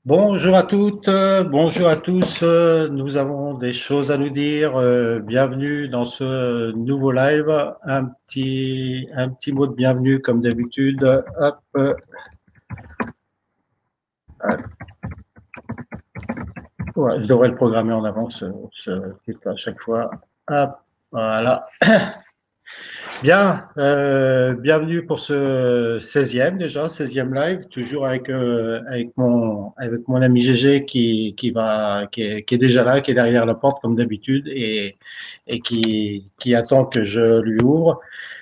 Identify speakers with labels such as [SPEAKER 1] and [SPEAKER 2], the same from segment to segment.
[SPEAKER 1] Bonjour à toutes, bonjour à tous. Nous avons des choses à nous dire. Bienvenue dans ce nouveau live. Un petit mot de bienvenue comme d'habitude. Hop, ouais, je devrais le programmer en avance, ce titre à chaque fois. Hop, voilà. Bien, bienvenue pour ce 16e live, toujours avec mon ami GG qui est déjà là, qui est derrière la porte comme d'habitude et qui attend que je lui ouvre.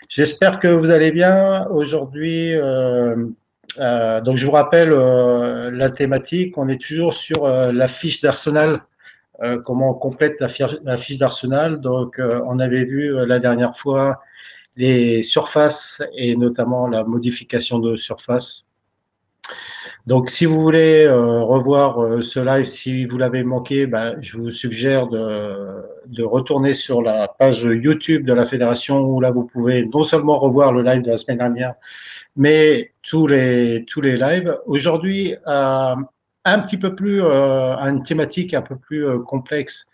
[SPEAKER 1] J'espère que vous allez bien aujourd'hui. Donc je vous rappelle la thématique. On est toujours sur la fiche d'Arsenal. Comment on complète la fiche d'Arsenal. Donc on avait vu la dernière fois les surfaces et notamment la modification de surface. Donc, si vous voulez revoir ce live, si vous l'avez manqué, ben, je vous suggère de retourner sur la page YouTube de la fédération où là, vous pouvez non seulement revoir le live de la semaine dernière, mais tous les lives. Aujourd'hui, un petit peu plus, une thématique un peu plus complexe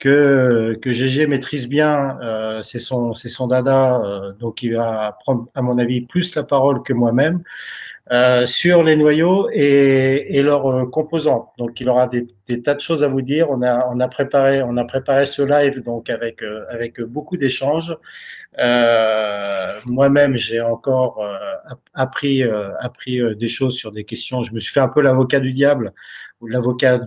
[SPEAKER 1] que GG maîtrise bien, c'est son dada, donc il va prendre, à mon avis, plus la parole que moi-même sur les noyaux et leurs composants. Donc il aura des tas de choses à vous dire. On a préparé ce live donc avec beaucoup d'échanges. Moi-même, j'ai encore appris des choses sur des questions. Je me suis fait un peu l'avocat du diable ou l'avocat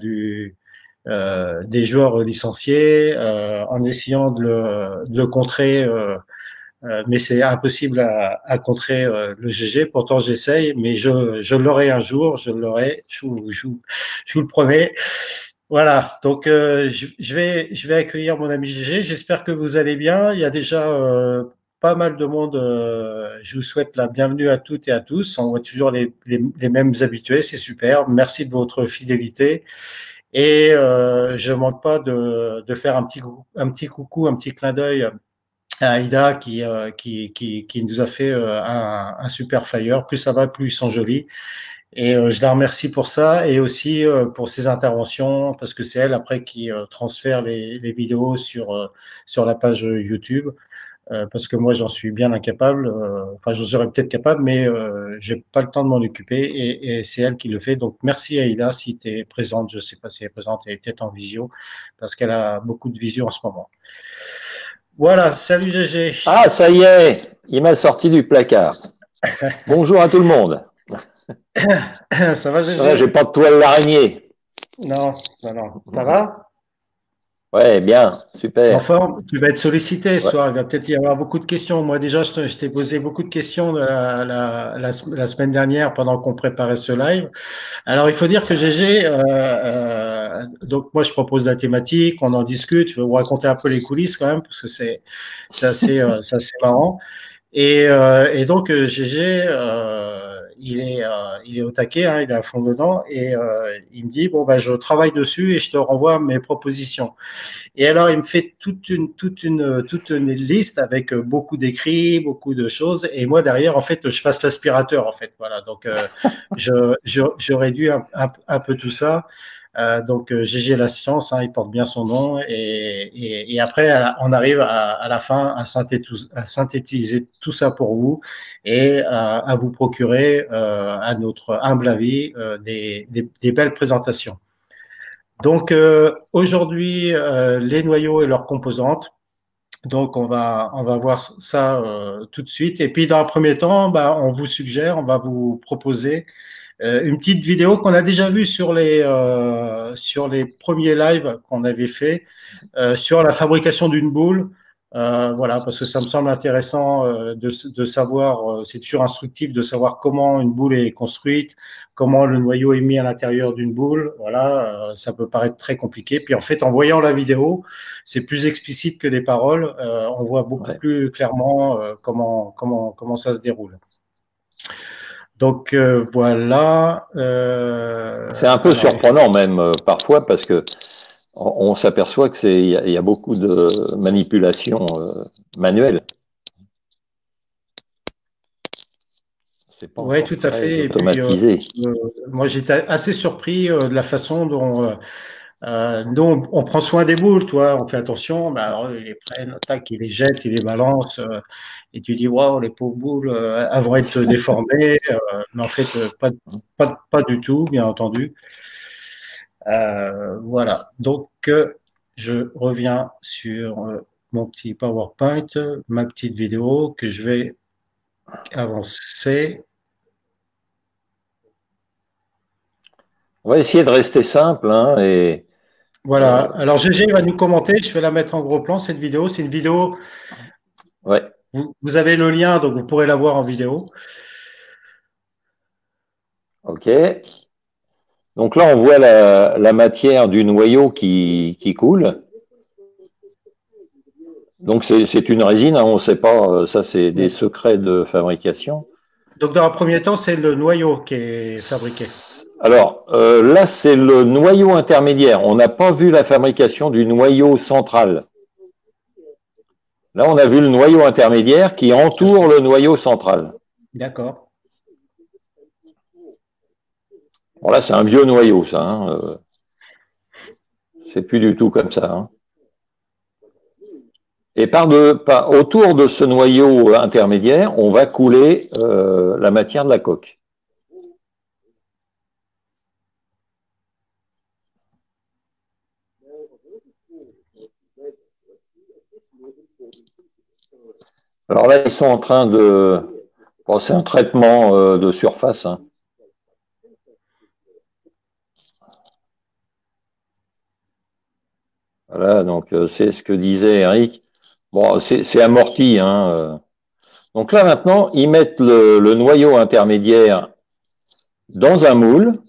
[SPEAKER 1] des joueurs licenciés en essayant de le contrer, mais c'est impossible à contrer le GG. Pourtant, j'essaye, mais je l'aurai un jour, je l'aurai, je vous le promets. Voilà, donc je vais accueillir mon ami GG. J'espère que vous allez bien. Il y a déjà pas mal de monde. Je vous souhaite la bienvenue à toutes et à tous. On voit toujours les mêmes habitués, c'est super. Merci de votre fidélité. Et je ne manque pas de faire un petit coucou, un petit clin d'œil à Aïda qui nous a fait un super flyer. Plus ça va, plus ils sont jolis. Et je la remercie pour ça et aussi pour ses interventions parce que c'est elle après qui transfère les vidéos sur la page YouTube. Parce que moi j'en suis bien incapable, enfin j'en serais peut-être capable, mais j'ai pas le temps de m'en occuper et c'est elle qui le fait. Donc merci Aïda si tu es présente, je sais pas si elle est présente, elle est peut-être en visio parce qu'elle a beaucoup de visio en ce moment. Voilà, salut GG.
[SPEAKER 2] Ah, ça y est, il m'a sorti du placard. Bonjour à tout le monde.
[SPEAKER 1] Ça va
[SPEAKER 2] Ça va, j'ai
[SPEAKER 1] GG?
[SPEAKER 2] pas de toile d'araignée.
[SPEAKER 1] Non, non, non. Ça va?
[SPEAKER 2] Ouais, bien,
[SPEAKER 1] En
[SPEAKER 2] super.
[SPEAKER 1] forme? Tu vas être sollicité ce
[SPEAKER 2] Ouais.
[SPEAKER 1] soir. Il va peut-être y avoir beaucoup de questions. Moi, déjà, je t'ai posé beaucoup de questions la semaine dernière pendant qu'on préparait ce live. Alors, il faut dire que GG, donc moi, je propose la thématique, on en discute. Je vais vous raconter un peu les coulisses quand même, parce que c'est assez marrant. Et donc GG, il est au taquet, hein, il est à fond dedans, et il me dit bon ben je travaille dessus et je te renvoie mes propositions. Et alors il me fait toute une liste avec beaucoup d'écrits, beaucoup de choses, et moi derrière en fait je passe l'aspirateur en fait, voilà. Donc je réduis un peu tout ça. Donc GG la science, hein, il porte bien son nom et après on arrive à la fin à synthétiser tout ça pour vous et à vous procurer à notre humble avis des belles présentations. Donc aujourd'hui les noyaux et leurs composantes. Donc on va voir ça tout de suite et puis dans un premier temps bah, on va vous proposer une petite vidéo qu'on a déjà vue sur les premiers lives qu'on avait fait sur la fabrication d'une boule. Voilà, parce que ça me semble intéressant de savoir, c'est toujours instructif de savoir comment une boule est construite, comment le noyau est mis à l'intérieur d'une boule. Voilà, ça peut paraître très compliqué. Puis en fait, en voyant la vidéo, c'est plus explicite que des paroles. On voit beaucoup
[SPEAKER 2] Ouais.
[SPEAKER 1] plus clairement comment ça se déroule. Donc voilà.
[SPEAKER 2] C'est un peu
[SPEAKER 1] Alors,
[SPEAKER 2] surprenant même parfois parce que on s'aperçoit que il y a beaucoup de manipulations manuelles. C'est pas
[SPEAKER 1] ouais,
[SPEAKER 2] encore
[SPEAKER 1] tout à
[SPEAKER 2] très
[SPEAKER 1] fait. Et puis,
[SPEAKER 2] automatisé.
[SPEAKER 1] euh, moi, j'étais assez surpris de la façon dont nous, on prend soin des boules, toi. On fait attention. Mais alors, eux, ils les prennent, tac, ils les jettent, ils les balancent. Et tu dis, waouh, les pauvres boules, elles vont être déformées. Mais en fait, pas du tout, bien entendu. Voilà. Donc, je reviens sur mon petit PowerPoint, ma petite vidéo que je vais avancer.
[SPEAKER 2] On va essayer de rester simple, hein, et
[SPEAKER 1] Voilà. Alors, GG va nous commenter. Je vais la mettre en gros plan, cette vidéo. C'est une vidéo.
[SPEAKER 2] ouais,
[SPEAKER 1] Vous avez le lien, donc vous pourrez la voir en vidéo.
[SPEAKER 2] ok. Donc là, on voit la matière du noyau qui coule. Donc c'est une résine, hein, on ne sait pas, ça c'est des secrets de fabrication.
[SPEAKER 1] Donc, dans un premier temps, c'est le noyau qui est fabriqué.
[SPEAKER 2] Alors là, c'est le noyau intermédiaire. On n'a pas vu la fabrication du noyau central. Là, on a vu le noyau intermédiaire qui entoure le noyau central.
[SPEAKER 1] D'accord.
[SPEAKER 2] Bon, là, c'est un vieux noyau, ça. Hein, c'est plus du tout comme ça. Hein. Et autour de ce noyau intermédiaire, on va couler la matière de la coque. Alors là, ils sont en train de... Bon, c'est un traitement de surface. Hein. Voilà, donc c'est ce que disait Eric. Bon, c'est amorti. Hein. Donc là, maintenant, ils mettent le noyau intermédiaire dans un moule.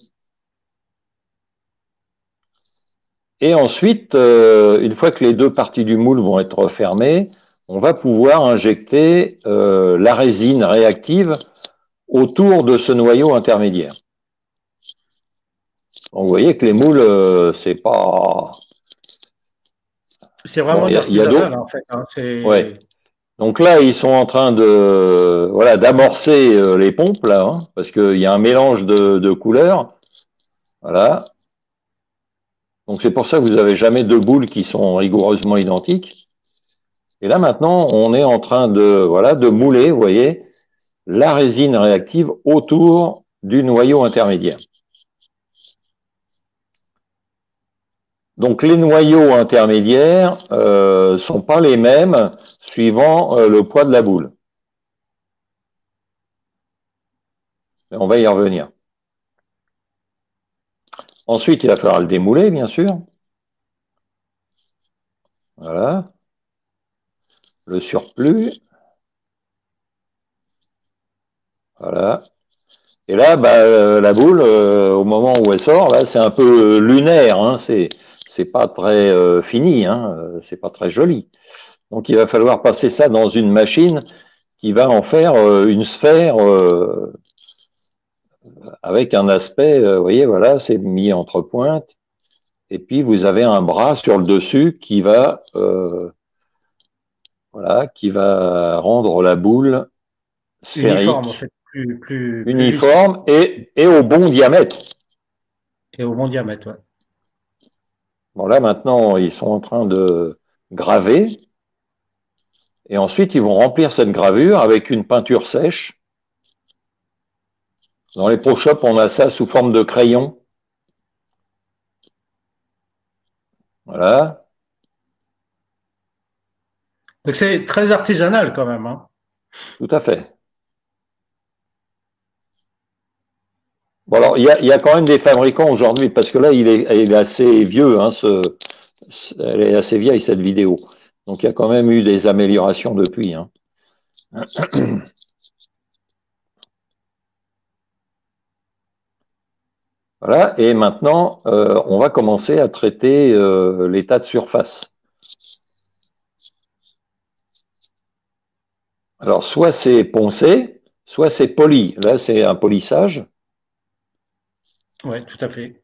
[SPEAKER 2] Et ensuite, une fois que les deux parties du moule vont être fermées, on va pouvoir injecter la résine réactive autour de ce noyau intermédiaire. Donc, vous voyez que les moules, c'est pas...
[SPEAKER 1] C'est
[SPEAKER 2] Bon,
[SPEAKER 1] vraiment de
[SPEAKER 2] il y a
[SPEAKER 1] l'artisanal,
[SPEAKER 2] d'autres.
[SPEAKER 1] en fait. Hein.
[SPEAKER 2] Ouais.
[SPEAKER 1] C'est
[SPEAKER 2] Donc là, ils sont en train de voilà d'amorcer les pompes là, hein, parce qu'il y a un mélange de couleurs. Voilà. Donc c'est pour ça que vous n'avez jamais deux boules qui sont rigoureusement identiques. Et là maintenant, on est en train de voilà de mouler, vous voyez, la résine réactive autour du noyau intermédiaire. Donc les noyaux intermédiaires sont pas les mêmes suivant le poids de la boule. Et on va y revenir. Ensuite, il va falloir le démouler, bien sûr. Voilà. Le surplus. Voilà. Et là, bah, la boule, au moment où elle sort, là, c'est un peu lunaire. Hein, c'est pas très fini. Hein, c'est pas très joli. Donc, il va falloir passer ça dans une machine qui va en faire une sphère avec un aspect. Vous voyez, voilà, c'est mis entre pointes. Et puis, vous avez un bras sur le dessus voilà, qui va rendre la boule
[SPEAKER 1] uniforme, en
[SPEAKER 2] sphérique,
[SPEAKER 1] fait, plus lisse
[SPEAKER 2] uniforme et au bon diamètre.
[SPEAKER 1] et au bon diamètre. Ouais.
[SPEAKER 2] Bon, là, maintenant, ils sont en train de graver. Et ensuite, ils vont remplir cette gravure avec une peinture sèche. Dans les Pro Shop, on a ça sous forme de crayon. Voilà.
[SPEAKER 1] Donc, c'est très artisanal quand même. Hein.
[SPEAKER 2] Tout à fait. Bon, alors, il y a quand même des fabricants aujourd'hui, parce que là, il est assez vieux, hein, elle est assez vieille, cette vidéo. Donc, il y a quand même eu des améliorations depuis. Hein. Voilà. Et maintenant, on va commencer à traiter l'état de surface. Alors, soit c'est poncé, soit c'est poli. Là, c'est un polissage.
[SPEAKER 1] Ouais, tout à fait.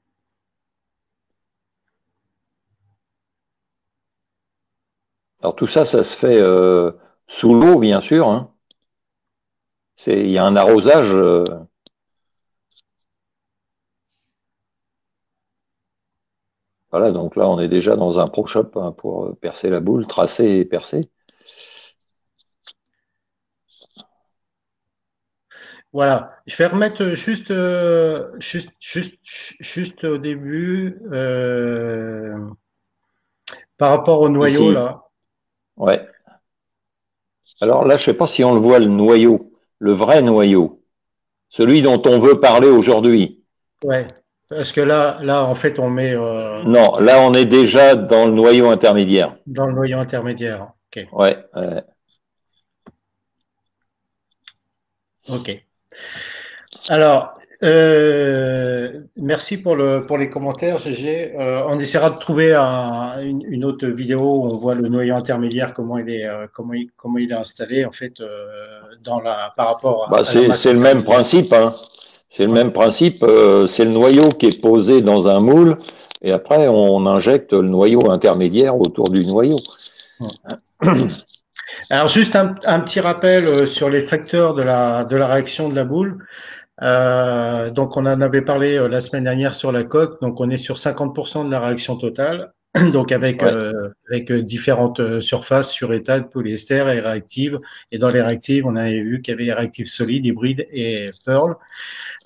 [SPEAKER 2] Alors, tout ça, ça se fait sous l'eau, bien sûr. Hein. Il y a un arrosage. Voilà, donc là, on est déjà dans un Pro Shop hein, pour percer la boule, tracer et percer.
[SPEAKER 1] Voilà. Je vais remettre juste au début par rapport au noyau
[SPEAKER 2] Ici,
[SPEAKER 1] là.
[SPEAKER 2] ouais. Alors là, je sais pas si on le voit, le noyau, le vrai noyau, celui dont on veut parler aujourd'hui.
[SPEAKER 1] Ouais. Parce que là, en fait, on met
[SPEAKER 2] Non, là, on est déjà dans le noyau intermédiaire.
[SPEAKER 1] dans le noyau intermédiaire. Ok.
[SPEAKER 2] Ouais,
[SPEAKER 1] Ok. Alors, merci pour les commentaires, GG. On essaiera de trouver une autre vidéo où on voit le noyau intermédiaire, comment il est installé, en fait, par rapport
[SPEAKER 2] bah,
[SPEAKER 1] à la masse
[SPEAKER 2] c'est le même
[SPEAKER 1] intermédiaire.
[SPEAKER 2] principe, hein. C'est le
[SPEAKER 1] Ouais.
[SPEAKER 2] même principe. C'est le noyau qui est posé dans un moule et après, on injecte le noyau intermédiaire autour du noyau.
[SPEAKER 1] Ouais. Alors, juste un petit rappel sur les facteurs de la réaction de la boule. Donc, on en avait parlé la semaine dernière sur la coque. Donc, on est sur 50% de la réaction totale. Donc,
[SPEAKER 2] Ouais,
[SPEAKER 1] avec différentes surfaces sur état de polyester et réactives. Et dans les réactives, on avait vu qu'il y avait les réactifs solides, hybrides et Pearl.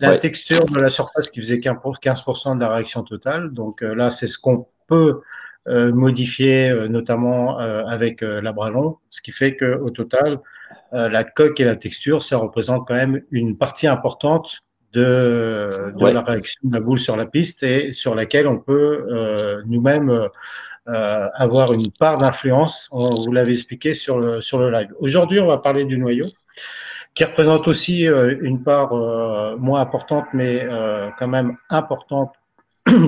[SPEAKER 1] La
[SPEAKER 2] ouais,
[SPEAKER 1] texture de la surface qui faisait 15% de la réaction totale. Donc, là, c'est ce qu'on peut modifier, notamment avec l'abralon. Ce qui fait qu'au total, la coque et la texture, ça représente quand même une partie importante de la
[SPEAKER 2] ouais.
[SPEAKER 1] réaction de la boule sur la piste et sur laquelle on peut nous-mêmes avoir une part d'influence. Vous l'avez expliqué sur le live. Aujourd'hui, on va parler du noyau, qui représente aussi une part moins importante, mais quand même importante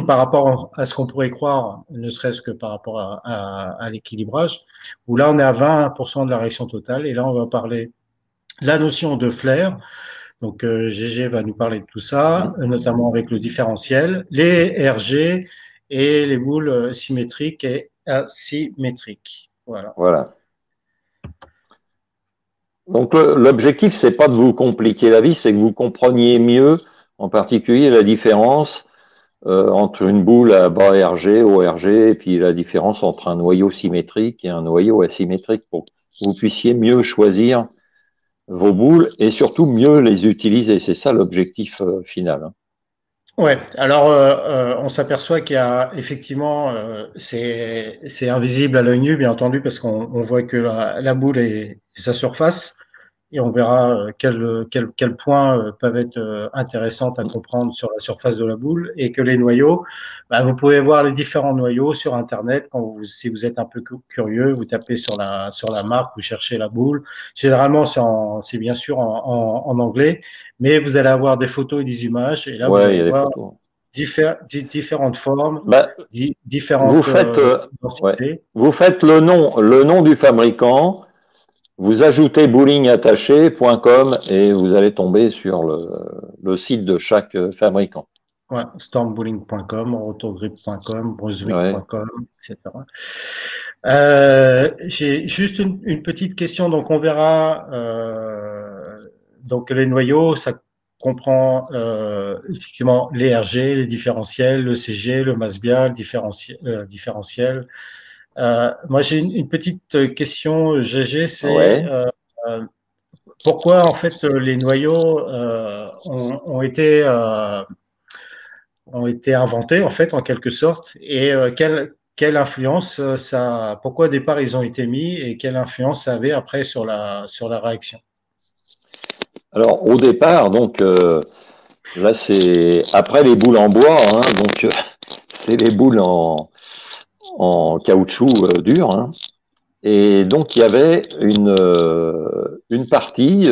[SPEAKER 1] par rapport à ce qu'on pourrait croire, ne serait-ce que par rapport à l'équilibrage, où là, on est à 20% de la réaction totale, et là, on va parler la notion de flair. Donc, GG va nous parler de tout ça,
[SPEAKER 2] Mhm.
[SPEAKER 1] notamment avec le différentiel, les RG et les boules symétriques et asymétriques. Voilà.
[SPEAKER 2] Voilà. Donc l'objectif, c'est pas de vous compliquer la vie, c'est que vous compreniez mieux, en particulier la différence entre une boule à bas RG, haut RG, et puis la différence entre un noyau symétrique et un noyau asymétrique, pour que vous puissiez mieux choisir vos boules et surtout mieux les utiliser. C'est ça l'objectif final. Hein.
[SPEAKER 1] Ouais. Alors, on s'aperçoit qu'il y a effectivement, c'est invisible à l'œil nu, bien entendu, parce qu'on voit que la boule est sa surface. Et on verra quels points peuvent être intéressants à comprendre sur la surface de la boule et que les noyaux, bah, vous pouvez voir les différents noyaux sur Internet. Si vous êtes un peu curieux, vous tapez sur la marque, vous cherchez la boule. Généralement, c'est bien sûr en anglais, mais vous allez avoir des photos et des images et là, vous
[SPEAKER 2] Ouais, il y
[SPEAKER 1] allez
[SPEAKER 2] a des
[SPEAKER 1] voir
[SPEAKER 2] photos.
[SPEAKER 1] différentes formes,
[SPEAKER 2] Bah, vous
[SPEAKER 1] différentes
[SPEAKER 2] faites, ouais,
[SPEAKER 1] densités.
[SPEAKER 2] vous faites le nom du fabricant. Vous ajoutez bowlingattaché.com et vous allez tomber sur le site de chaque fabricant.
[SPEAKER 1] Ouais, stormbowling.com, rotogrip.com,
[SPEAKER 2] Ouais,
[SPEAKER 1] brunswick.com, etc. J'ai juste une petite question. Donc, on verra. Donc, les noyaux, ça comprend effectivement les RG, les différentiels, le CG, le Masbia, le différentiel. Moi, j'ai une petite question, GG, c'est
[SPEAKER 2] ouais.
[SPEAKER 1] euh, pourquoi en fait les noyaux ont été inventés en fait en quelque sorte et quelle influence pourquoi au départ ils ont été mis et quelle influence ça avait après sur la réaction.
[SPEAKER 2] Alors au départ, donc là c'est après les boules en bois, hein, donc c'est les boules en caoutchouc dur. Hein. Et donc il y avait une partie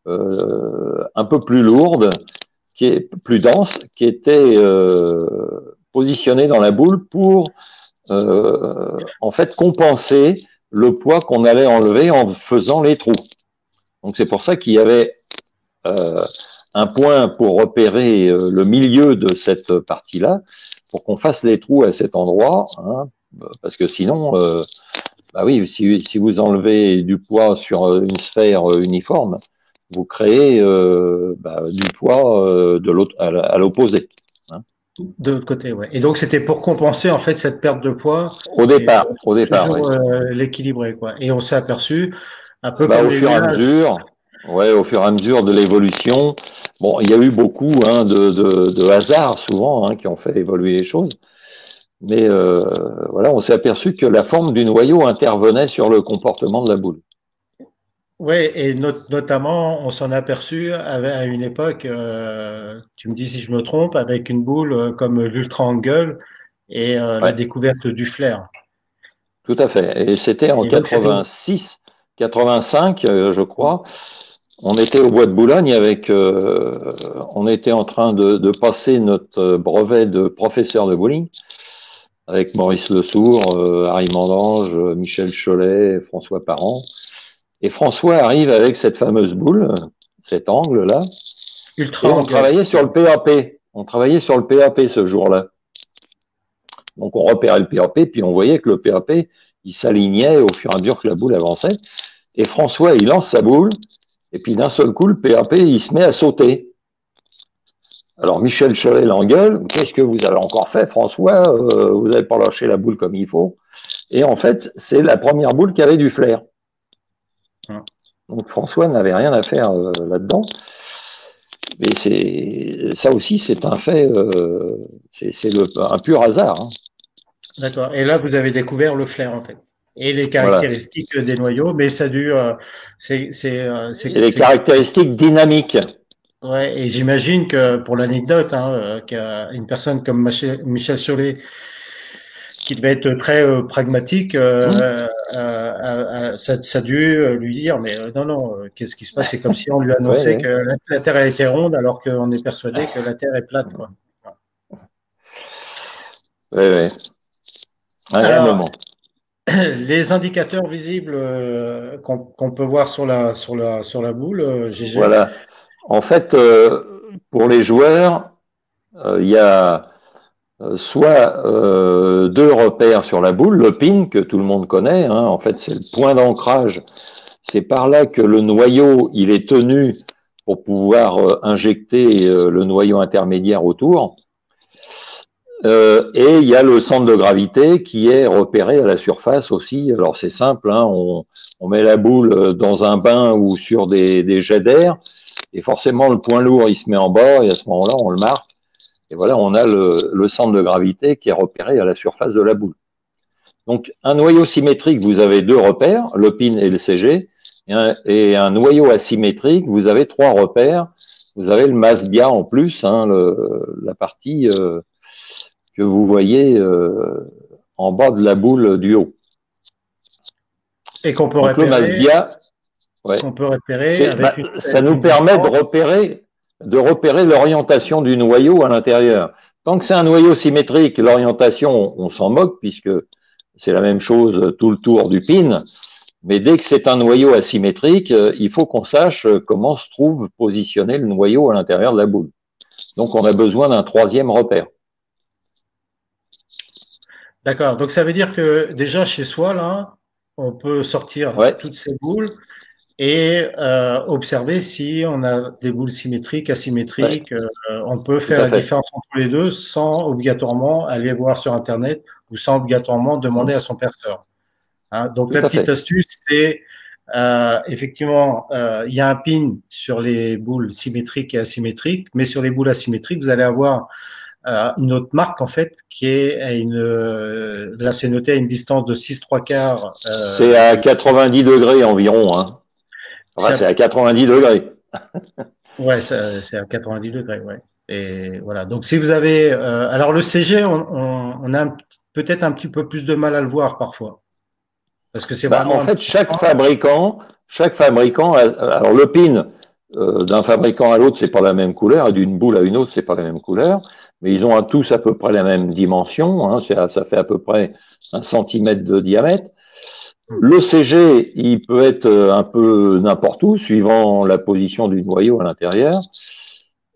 [SPEAKER 2] un peu plus lourde, qui est plus dense, qui était positionnée dans la boule pour en fait compenser le poids qu'on allait enlever en faisant les trous. Donc c'est pour ça qu'il y avait euh, un point pour repérer le milieu de cette partie-là, pour qu'on fasse les trous à cet endroit, hein, parce que sinon, bah oui, si vous enlevez du poids sur une sphère uniforme, vous créez du poids de l'autre à l'opposé. Hein.
[SPEAKER 1] De l'autre côté, ouais. Et donc c'était pour compenser en fait cette perte de poids et
[SPEAKER 2] Au départ, oui.
[SPEAKER 1] toujours l'équilibrer, quoi. Et on s'est aperçu, un peu comme
[SPEAKER 2] Au
[SPEAKER 1] les
[SPEAKER 2] fur et à
[SPEAKER 1] nuages.
[SPEAKER 2] mesure, ouais, au fur et à mesure de l'évolution, bon, il y a eu beaucoup de hasards souvent qui ont fait évoluer les choses. Mais voilà, on s'est aperçu que la forme du noyau intervenait sur le comportement de la boule.
[SPEAKER 1] Ouais, et notamment, on s'en est aperçu à une époque, tu me dis si je me trompe, avec une boule comme l'Ultra Angle et la
[SPEAKER 2] Ouais,
[SPEAKER 1] découverte du flair.
[SPEAKER 2] tout à fait. Et c'était en
[SPEAKER 1] Et donc c'était
[SPEAKER 2] 86, 85, je crois. On était au bois de Boulogne on était en train de passer notre brevet de professeur de bowling avec Maurice Lesourd, Harry Mandange, Michel Cholet, François Parent. Et François arrive avec cette fameuse boule, cet angle-là,
[SPEAKER 1] Ultra
[SPEAKER 2] et on
[SPEAKER 1] Angle.
[SPEAKER 2] travaillait sur le PAP. On travaillait sur le PAP ce jour-là. Donc on repérait le PAP, puis on voyait que le PAP, il s'alignait au fur et à mesure que la boule avançait. Et François, il lance sa boule, et puis d'un seul coup, le PAP, il se met à sauter. Alors Michel Cholet l'engueule, qu'est-ce que vous avez encore fait, François? Vous n'avez pas lâché la boule comme il faut. Et en fait, c'est la première boule qui avait du flair. Donc François n'avait rien à faire là-dedans. Mais ça aussi, c'est un fait, c'est un pur hasard. Hein.
[SPEAKER 1] D'accord. Et là, vous avez découvert le flair, en fait. Et les
[SPEAKER 2] Voilà.
[SPEAKER 1] caractéristiques des noyaux, mais ça a dû,
[SPEAKER 2] Et les caractéristiques dynamiques.
[SPEAKER 1] ouais, et j'imagine que pour l'anecdote, qu'une personne comme Michel Chollet, qui devait être très pragmatique, ça a dû lui dire, mais non, non, qu'est-ce qui se passe? C'est comme si on lui
[SPEAKER 2] Ouais,
[SPEAKER 1] annonçait
[SPEAKER 2] ouais.
[SPEAKER 1] que la Terre elle était ronde, alors qu'on est persuadé que la Terre est plate, quoi.
[SPEAKER 2] Ouais, ouais. Un
[SPEAKER 1] Alors,
[SPEAKER 2] moment.
[SPEAKER 1] les indicateurs visibles qu'on peut voir sur la boule, GG.
[SPEAKER 2] Voilà. En fait, pour les joueurs, il y a soit deux repères sur la boule, le pin que tout le monde connaît. Hein, en fait, c'est le point d'ancrage. C'est par là que le noyau il est tenu pour pouvoir injecter le noyau intermédiaire autour. Et il y a le centre de gravité qui est repéré à la surface aussi. Alors c'est simple, on met la boule dans un bain ou sur des jets d'air, et forcément le point lourd il se met en bas, et à ce moment-là on le marque. Et voilà, on a le centre de gravité qui est repéré à la surface de la boule. Donc un noyau symétrique, vous avez deux repères, le pin et le CG, et un noyau asymétrique, vous avez trois repères. Vous avez le Masbia en plus, la partie que vous voyez en bas de la boule du haut.
[SPEAKER 1] Et qu'on peut
[SPEAKER 2] Donc le
[SPEAKER 1] repérer,
[SPEAKER 2] Masbia, ouais,
[SPEAKER 1] avec
[SPEAKER 2] ça
[SPEAKER 1] avec
[SPEAKER 2] nous
[SPEAKER 1] une
[SPEAKER 2] permet
[SPEAKER 1] distance.
[SPEAKER 2] de repérer l'orientation du noyau à l'intérieur. Tant que c'est un noyau symétrique, l'orientation, on s'en moque puisque c'est la même chose tout le tour du pin. Mais dès que c'est un noyau asymétrique, il faut qu'on sache comment se trouve positionné le noyau à l'intérieur de la boule. Donc on a besoin d'un troisième repère.
[SPEAKER 1] D'accord. Donc ça veut dire que déjà chez soi, là, on peut sortir
[SPEAKER 2] Ouais,
[SPEAKER 1] toutes ces boules et observer si on a des boules symétriques,
[SPEAKER 2] ouais,
[SPEAKER 1] asymétriques. On peut
[SPEAKER 2] tout
[SPEAKER 1] faire
[SPEAKER 2] à
[SPEAKER 1] la
[SPEAKER 2] fait.
[SPEAKER 1] différence entre les deux sans obligatoirement aller voir sur Internet ou sans obligatoirement demander à son perceur. Hein. Donc
[SPEAKER 2] Tout
[SPEAKER 1] la
[SPEAKER 2] à
[SPEAKER 1] petite
[SPEAKER 2] fait.
[SPEAKER 1] astuce, c'est effectivement, il y a un pin sur les boules symétriques et asymétriques, mais sur les boules asymétriques, vous allez avoir une autre marque en fait qui est à là c'est noté à une distance de 6 3/4
[SPEAKER 2] C'est à 90 degrés environ. Hein. Enfin, c'est à 90 degrés.
[SPEAKER 1] ouais, c'est à 90 degrés, ouais. Et voilà. Donc si vous avez, alors le CG, on a peut-être un petit peu plus de mal à le voir parfois, parce que c'est
[SPEAKER 2] En
[SPEAKER 1] vraiment un
[SPEAKER 2] fait,
[SPEAKER 1] petit point.
[SPEAKER 2] chaque fabricant, alors le pin d'un fabricant à l'autre, c'est pas la même couleur, et d'une boule à une autre, c'est pas la même couleur, mais ils ont tous à peu près la même dimension. Hein, ça fait à peu près 1 centimètre de diamètre. Le CG, il peut être un peu n'importe où, suivant la position du noyau à l'intérieur.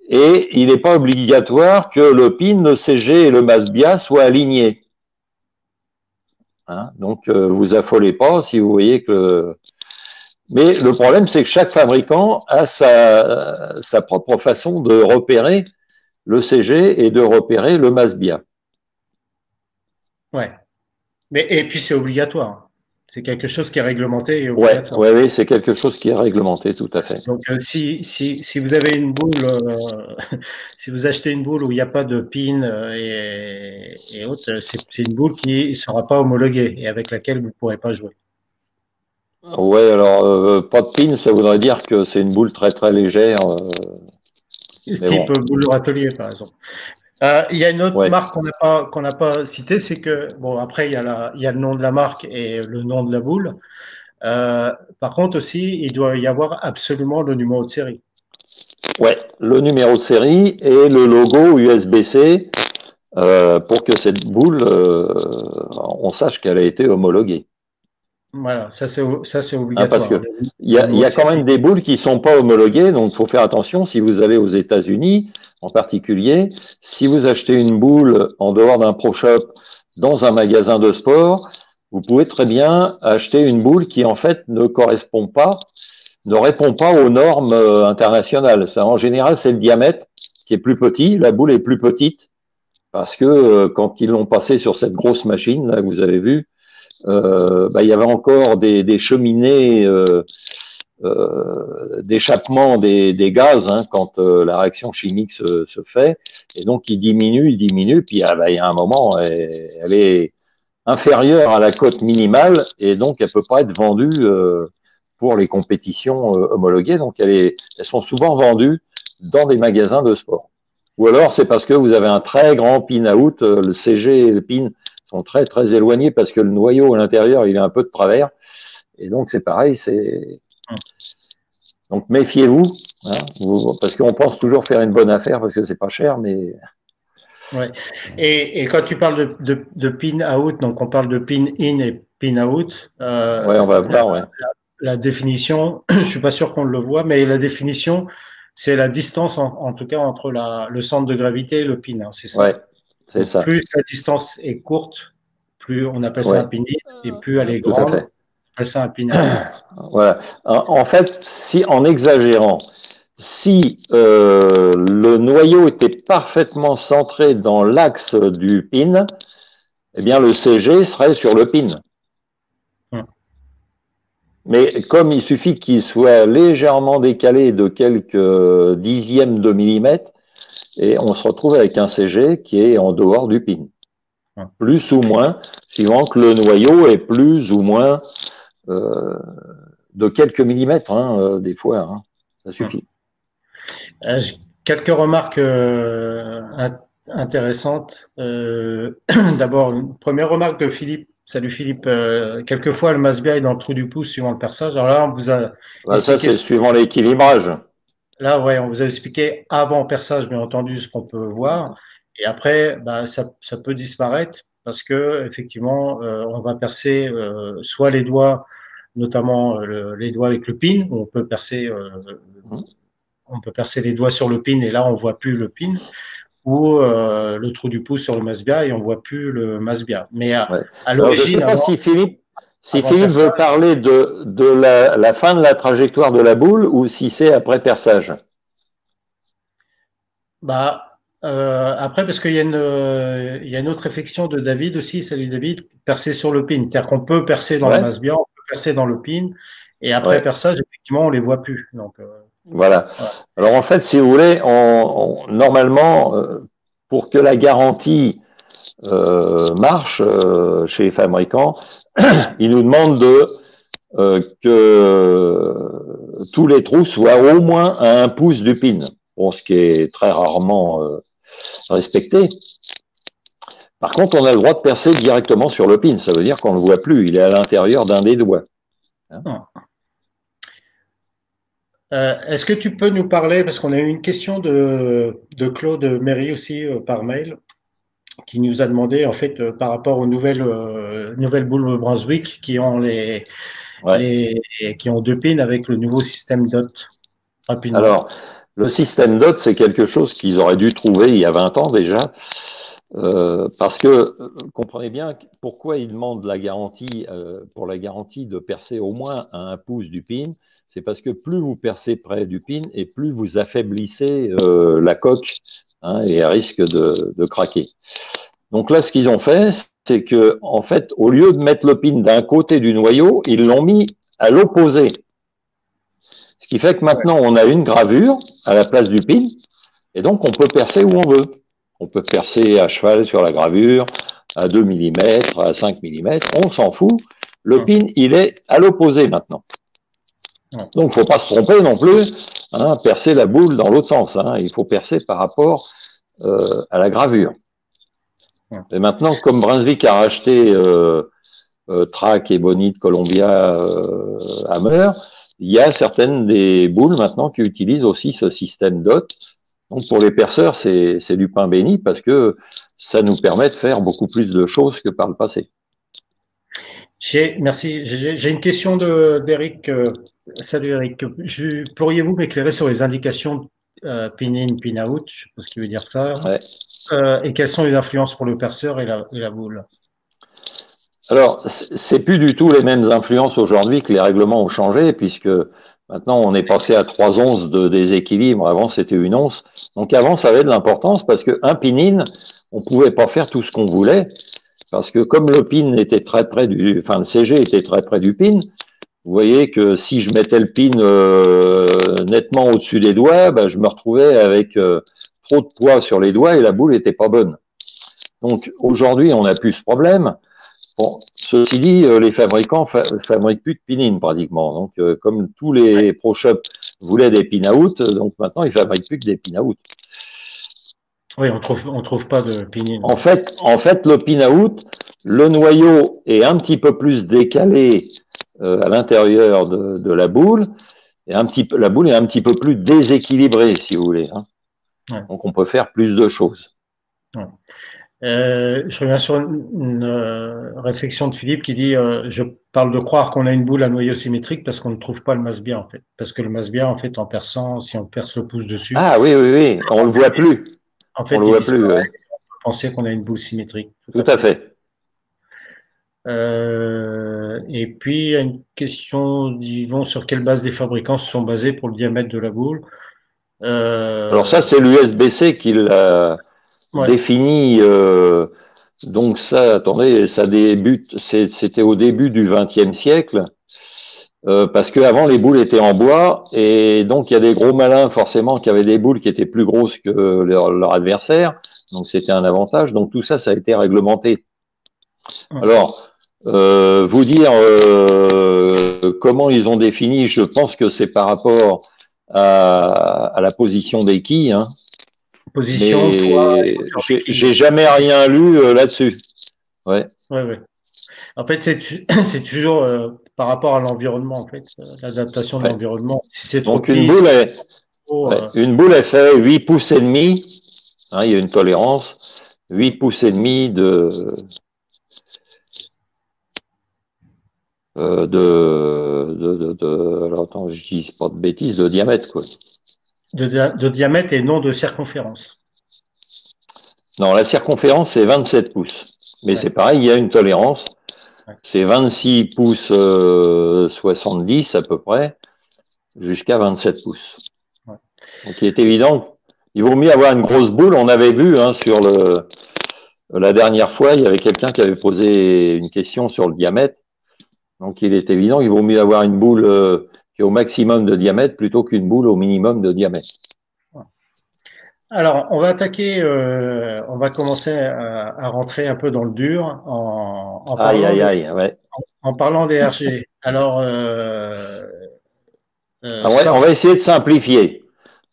[SPEAKER 2] Et il n'est pas obligatoire que le pin, le CG et le Masbia soient alignés. Hein, donc, vous affolez pas si vous voyez que Mais le problème, c'est que chaque fabricant a sa propre façon de repérer le CG et de repérer le Masbia.
[SPEAKER 1] Ouais. Et puis c'est obligatoire. C'est quelque chose qui est réglementé et
[SPEAKER 2] Ouais,
[SPEAKER 1] obligatoire.
[SPEAKER 2] ouais, oui, c'est quelque chose qui est réglementé, tout à fait.
[SPEAKER 1] Donc si vous avez une boule, si vous achetez une boule où il n'y a pas de pin et autres, c'est une boule qui ne sera pas homologuée et avec laquelle vous ne pourrez pas jouer.
[SPEAKER 2] Ouais, alors pas de pin, ça voudrait dire que c'est une boule très très légère. Mais
[SPEAKER 1] Type
[SPEAKER 2] bon,
[SPEAKER 1] boule de râtelier, par exemple. Il y a une autre
[SPEAKER 2] ouais.
[SPEAKER 1] marque qu'on n'a pas citée, c'est que bon après il y a le nom de la marque et le nom de la boule. Par contre aussi, il doit y avoir absolument le numéro de série.
[SPEAKER 2] Ouais, le numéro de série et le logo USB-C pour que cette boule, on sache qu'elle a été homologuée.
[SPEAKER 1] Voilà, ça c'est
[SPEAKER 2] Hein, parce
[SPEAKER 1] obligatoire.
[SPEAKER 2] que
[SPEAKER 1] Le
[SPEAKER 2] il
[SPEAKER 1] numéro
[SPEAKER 2] y
[SPEAKER 1] de
[SPEAKER 2] a quand
[SPEAKER 1] série.
[SPEAKER 2] même des boules qui sont pas homologuées, donc il faut faire attention si vous allez aux États-Unis, en particulier, si vous achetez une boule en dehors d'un pro shop dans un magasin de sport, vous pouvez très bien acheter une boule qui en fait ne correspond pas, ne répond pas aux normes internationales. Ça, en général, c'est le diamètre qui est plus petit, la boule est plus petite parce que quand ils l'ont passé sur cette grosse machine là que vous avez vu, bah, il y avait encore des cheminées d'échappement des gaz hein, quand la réaction chimique se fait, et donc il diminue, puis ah, bah, il y a un moment, elle est inférieure à la cote minimale, et donc elle peut pas être vendue pour les compétitions homologuées, donc elles sont souvent vendues dans des magasins de sport. Ou alors c'est parce que vous avez un très grand pin-out, le CG et le pin sont très très éloignés parce que le noyau à l'intérieur il est un peu de travers, et donc c'est pareil, c'est donc méfiez-vous, hein, parce qu'on pense toujours faire une bonne affaire parce que c'est pas cher, mais
[SPEAKER 1] Ouais. Et quand tu parles de pin out, donc on parle de pin in et pin out.
[SPEAKER 2] ouais, on va voir, ouais,
[SPEAKER 1] La définition, je suis pas sûr qu'on le voit, mais la définition, c'est la distance en tout cas entre le centre de gravité et le pin, hein, c'est ça.
[SPEAKER 2] ouais, c'est
[SPEAKER 1] Donc
[SPEAKER 2] ça,
[SPEAKER 1] plus la distance est courte, plus on appelle ça un
[SPEAKER 2] ouais,
[SPEAKER 1] pin in, et plus elle est
[SPEAKER 2] tout à
[SPEAKER 1] grande,
[SPEAKER 2] fait.
[SPEAKER 1] on appelle ça un pin out.
[SPEAKER 2] Voilà. En fait, si en exagérant, si le noyau était parfaitement centré dans l'axe du pin, eh bien le CG serait sur le pin.
[SPEAKER 1] Hum.
[SPEAKER 2] Mais comme il suffit qu'il soit légèrement décalé de quelques dixièmes de millimètre, et on se retrouve avec un CG qui est en dehors du pin.
[SPEAKER 1] Hum.
[SPEAKER 2] Plus ou moins, suivant que le noyau est plus ou moins euh, de quelques millimètres, hein, des fois, hein, ça
[SPEAKER 1] Hum.
[SPEAKER 2] suffit.
[SPEAKER 1] Quelques remarques intéressantes. D'abord, une première remarque de Philippe. Salut Philippe. Quelquefois, le masbia est dans le trou du pouce suivant le perçage. Alors là, on vous a
[SPEAKER 2] Ben, ça,
[SPEAKER 1] expliqué.
[SPEAKER 2] c'est suivant l'équilibrage.
[SPEAKER 1] Là, ouais, on vous a expliqué avant perçage, bien entendu, ce qu'on peut voir. Et après, bah, ça peut disparaître parce que effectivement, on va percer soit les doigts, notamment les doigts avec le pin, où on peut percer les doigts sur le pin et là, on voit plus le pin, ou le trou du pouce sur le masbia et on voit plus le masbia. Mais
[SPEAKER 2] Ouais.
[SPEAKER 1] à
[SPEAKER 2] Alors, je ne sais
[SPEAKER 1] l'origine,
[SPEAKER 2] pas si
[SPEAKER 1] avant
[SPEAKER 2] Philippe veut
[SPEAKER 1] perçage,
[SPEAKER 2] parler de la fin de la trajectoire de la boule ou si c'est après perçage.
[SPEAKER 1] bah, après, parce qu'il y a il y a une autre réflexion de David aussi, salut David, percer sur le pin. C'est-à-dire qu'on peut percer dans le
[SPEAKER 2] Ouais,
[SPEAKER 1] masbia, on peut percer dans le pin, et après
[SPEAKER 2] ouais,
[SPEAKER 1] perçage, effectivement, on les voit plus. Donc,
[SPEAKER 2] voilà.
[SPEAKER 1] voilà.
[SPEAKER 2] Alors, en fait, si vous voulez, normalement, pour que la garantie marche chez les fabricants, ils nous demandent que tous les trous soient au moins à 1 pouce du pin. Bon, ce qui est très rarement respecté. Par contre, on a le droit de percer directement sur le pin. Ça veut dire qu'on ne le voit plus. Il est à l'intérieur d'un des doigts. Hein.
[SPEAKER 1] Est-ce que tu peux nous parler, parce qu'on a eu une question de Claude Méry aussi par mail, qui nous a demandé, en fait, par rapport aux nouvelles boules Brunswick qui ont
[SPEAKER 2] Ouais.
[SPEAKER 1] qui ont deux pins avec le nouveau système DOT, rapidement.
[SPEAKER 2] Alors, le système DOT, c'est quelque chose qu'ils auraient dû trouver il y a 20 ans déjà. Parce que, comprenez bien pourquoi ils demandent la garantie, pour la garantie de percer au moins à 1 pouce du pin, c'est parce que plus vous percez près du pin et plus vous affaiblissez la coque, hein, et elle risque de craquer. Donc là, ce qu'ils ont fait, c'est que, en fait, au lieu de mettre le pin d'un côté du noyau, ils l'ont mis à l'opposé. Ce qui fait que maintenant, on a une gravure à la place du pin, et donc on peut percer où on veut. On peut percer à cheval sur la gravure, à 2 mm, à 5 mm, on s'en fout. Le pin, il est à l'opposé maintenant. Donc, il ne faut pas se tromper non plus, hein, percer la boule dans l'autre sens. Hein. Il faut percer par rapport à la gravure. Et maintenant, comme Brunswick a racheté Track et Bonite, Columbia, Hammer, il y a certaines des boules maintenant qui utilisent aussi ce système DOT. Donc pour les perceurs, c'est du pain béni parce que ça nous permet de faire beaucoup plus de choses que par le passé.
[SPEAKER 1] Merci. J'ai une question d'Eric. Salut Eric. Pourriez-vous m'éclairer sur les indications pin-in, pin-out, je sais pas ce qui veut dire ça,
[SPEAKER 2] Ouais.
[SPEAKER 1] et quelles sont les influences pour le perceur et la boule?
[SPEAKER 2] Alors, c'est plus du tout les mêmes influences aujourd'hui que les règlements ont changé, puisque maintenant on est passé à 3 onces de déséquilibre. Avant, c'était 1 once. Donc avant, ça avait de l'importance parce qu'un pin-in, on pouvait pas faire tout ce qu'on voulait, parce que comme le pin était très près le CG était très près du pin, vous voyez que si je mettais le pin nettement au-dessus des doigts, ben, je me retrouvais avec trop de poids sur les doigts et la boule était pas bonne. Donc aujourd'hui, on n'a plus ce problème. Bon, ceci dit, les fabricants fabriquent plus de pin-in pratiquement. Donc, comme tous les Pro Shop voulaient des pin-out, donc maintenant ils fabriquent plus que des pin-out.
[SPEAKER 1] Oui, on trouve pas de pin-in.
[SPEAKER 2] En fait, le pin-out, le noyau est un petit peu plus décalé à l'intérieur de la boule, et la boule est un petit peu plus déséquilibrée, si vous voulez. Hein. Ouais. Donc, on peut faire plus de choses.
[SPEAKER 1] Ouais. Je reviens sur une réflexion de Philippe qui dit je parle de croire qu'on a une boule à noyau symétrique parce qu'on ne trouve pas le masbia en fait. Parce que le masbia, en fait, en perçant, si on perce le pouce dessus.
[SPEAKER 2] Ah oui, on le voit plus.
[SPEAKER 1] En fait, on le voit plus. Ouais. On peut penser qu'on a une boule symétrique.
[SPEAKER 2] Tout à fait.
[SPEAKER 1] Et puis, il y a une question, disons, sur quelle base les fabricants se sont basés pour le diamètre de la boule.
[SPEAKER 2] Alors ça, c'est l'USB-C qui l'a défini. Donc ça, attendez, ça débute, c'était au début du XXe siècle, parce qu'avant les boules étaient en bois, et donc il y a des gros malins forcément qui avaient des boules qui étaient plus grosses que leur adversaire, donc c'était un avantage. Donc tout ça, ça a été réglementé. Alors, vous dire comment ils ont défini, je pense que c'est par rapport à la position des quilles. Hein.
[SPEAKER 1] Position,
[SPEAKER 2] j'ai jamais rien lu là-dessus. Ouais.
[SPEAKER 1] Ouais. En fait, c'est toujours par rapport à l'environnement, en fait, l'adaptation de l'environnement. Si c'est trop
[SPEAKER 2] donc une boule, une boule, elle fait 8 pouces et demi. Hein, il y a une tolérance. 8 pouces et demi alors attends, je dis pas de bêtises, de diamètre, quoi.
[SPEAKER 1] De diamètre et non de circonférence.
[SPEAKER 2] Non, la circonférence, c'est 27 pouces. Mais c'est pareil, il y a une tolérance. C'est 26 pouces 70 à peu près, jusqu'à 27 pouces. Donc il est évident, il vaut mieux avoir une grosse boule. On avait vu hein, sur la dernière fois, il y avait quelqu'un qui avait posé une question sur le diamètre. Donc il est évident, il vaut mieux avoir une boule qui est au maximum de diamètre plutôt qu'une boule au minimum de diamètre.
[SPEAKER 1] Alors, on va attaquer, on va commencer à rentrer un peu dans le dur en parlant des RG. Alors,
[SPEAKER 2] on va essayer de simplifier.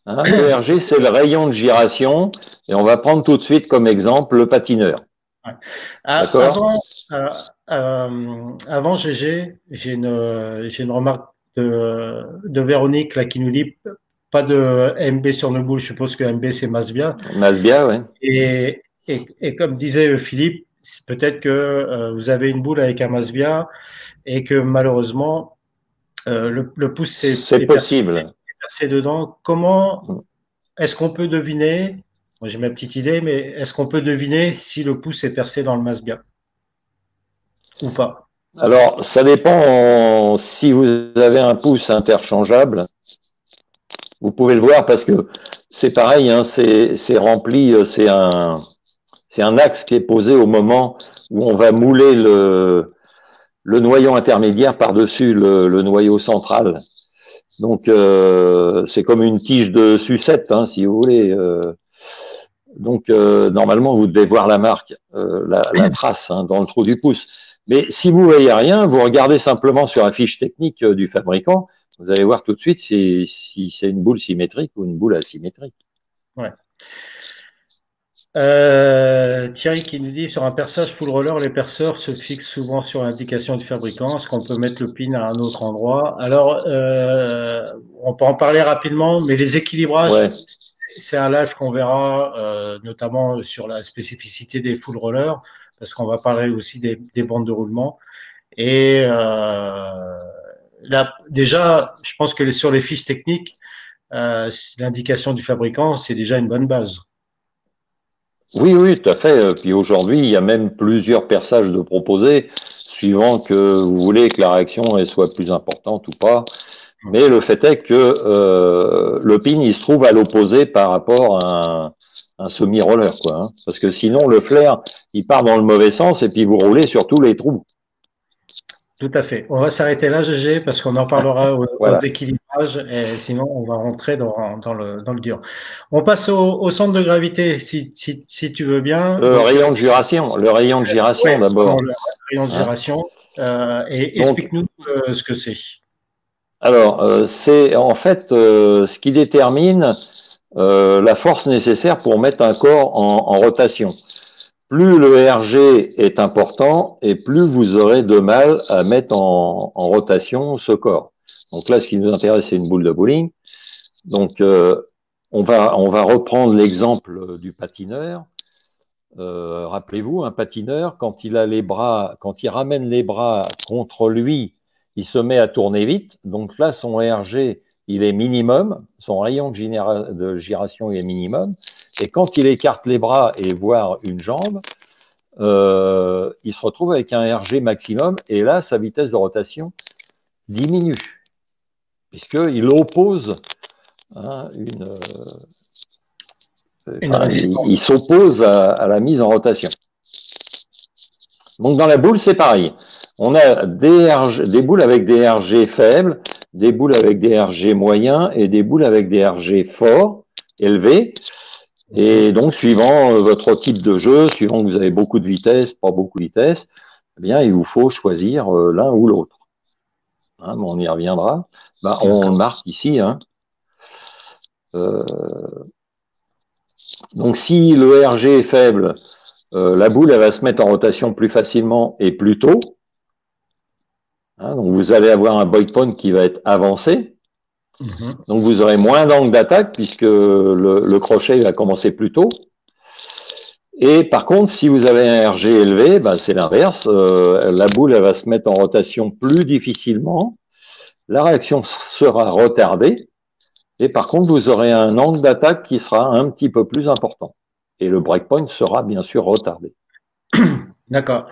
[SPEAKER 2] Hein, le RG, c'est le rayon de giration, et on va prendre tout de suite comme exemple le patineur.
[SPEAKER 1] Ouais. Avant GG, j'ai une remarque de Véronique là qui nous dit pas de MB sur nos boules. Je suppose que MB c'est Masbia.
[SPEAKER 2] Masbia, oui.
[SPEAKER 1] Et comme disait Philippe, peut-être que vous avez une boule avec un Masbia et que malheureusement le pouce est
[SPEAKER 2] possible.
[SPEAKER 1] percé dedans. Comment est-ce qu'on peut deviner Moi, j'ai ma petite idée, mais est-ce qu'on peut deviner si le pouce est percé dans le masque ou pas?
[SPEAKER 2] Alors, ça dépend si vous avez un pouce interchangeable. Vous pouvez le voir parce que c'est pareil, hein, c'est rempli, c'est un axe qui est posé au moment où on va mouler le noyau intermédiaire par-dessus le noyau central. Donc, c'est comme une tige de sucette, hein, si vous voulez. Donc, normalement, vous devez voir la marque, la trace hein, dans le trou du pouce. Mais si vous voyez rien, vous regardez simplement sur la fiche technique du fabricant, vous allez voir tout de suite si c'est une boule symétrique ou une boule asymétrique.
[SPEAKER 1] Ouais. Thierry qui nous dit sur un perçage full roller, les perceurs se fixent souvent sur l'indication du fabricant. Est-ce qu'on peut mettre le pin à un autre endroit? Alors, on peut en parler rapidement, mais les équilibrages,
[SPEAKER 2] Ouais,
[SPEAKER 1] c'est un live qu'on verra, notamment sur la spécificité des full rollers, parce qu'on va parler aussi des bandes de roulement. Et là, déjà, je pense que sur les fiches techniques, l'indication du fabricant, c'est déjà une bonne base.
[SPEAKER 2] oui, oui, tout à fait. Puis aujourd'hui, il y a même plusieurs perçages de proposés, suivant que vous voulez que la réaction elle soit plus importante ou pas. Mais le fait est que le pin, il se trouve à l'opposé par rapport à un semi-roller, quoi. Hein. Parce que sinon, le flair, il part dans le mauvais sens et puis vous roulez sur tous les trous.
[SPEAKER 1] Tout à fait. On va s'arrêter là, GG, parce qu'on en parlera aux
[SPEAKER 2] Voilà.
[SPEAKER 1] équilibrages, et sinon on va rentrer dans le dur. On passe au centre de gravité, si tu veux bien.
[SPEAKER 2] Le
[SPEAKER 1] Donc,
[SPEAKER 2] rayon de gyration, le rayon de gyration
[SPEAKER 1] ouais, pardon,
[SPEAKER 2] d'abord.
[SPEAKER 1] le rayon de
[SPEAKER 2] Hein.
[SPEAKER 1] gyration. Et
[SPEAKER 2] Donc,
[SPEAKER 1] explique-nous ce que c'est.
[SPEAKER 2] alors, c'est en fait ce qui détermine la force nécessaire pour mettre un corps en rotation. Plus le RG est important et plus vous aurez de mal à mettre en rotation ce corps. Donc là, ce qui nous intéresse, c'est une boule de bowling. Donc, on va reprendre l'exemple du patineur. Rappelez-vous, un patineur, quand il a les bras, quand il ramène les bras contre lui, il se met à tourner vite. Donc là, son RG, il est minimum, son rayon de gyration est minimum. Et quand il écarte les bras et voire une jambe, il se retrouve avec un RG maximum. Et là, sa vitesse de rotation diminue, puisqu'il oppose hein,
[SPEAKER 1] Une
[SPEAKER 2] il
[SPEAKER 1] résistance.
[SPEAKER 2] s'oppose à la mise en rotation. Donc dans la boule, c'est pareil. On a des boules avec des RG faibles, des boules avec des RG moyens et des boules avec des RG forts, élevés. Et donc, suivant votre type de jeu, suivant que vous avez beaucoup de vitesse, pas beaucoup de vitesse, eh bien, il vous faut choisir l'un ou l'autre. Hein, mais on y reviendra. Ben, on le marque ici. Hein. Euh, donc, si le RG est faible, la boule elle va se mettre en rotation plus facilement et plus tôt. Hein, donc vous allez avoir un breakpoint qui va être avancé. Donc vous aurez moins d'angle d'attaque puisque le crochet va commencer plus tôt. Et par contre, si vous avez un RG élevé, ben c'est l'inverse. La boule elle va se mettre en rotation plus difficilement. La réaction sera retardée. Et par contre, vous aurez un angle d'attaque qui sera un petit peu plus important. Et le breakpoint sera bien sûr retardé.
[SPEAKER 1] D'accord.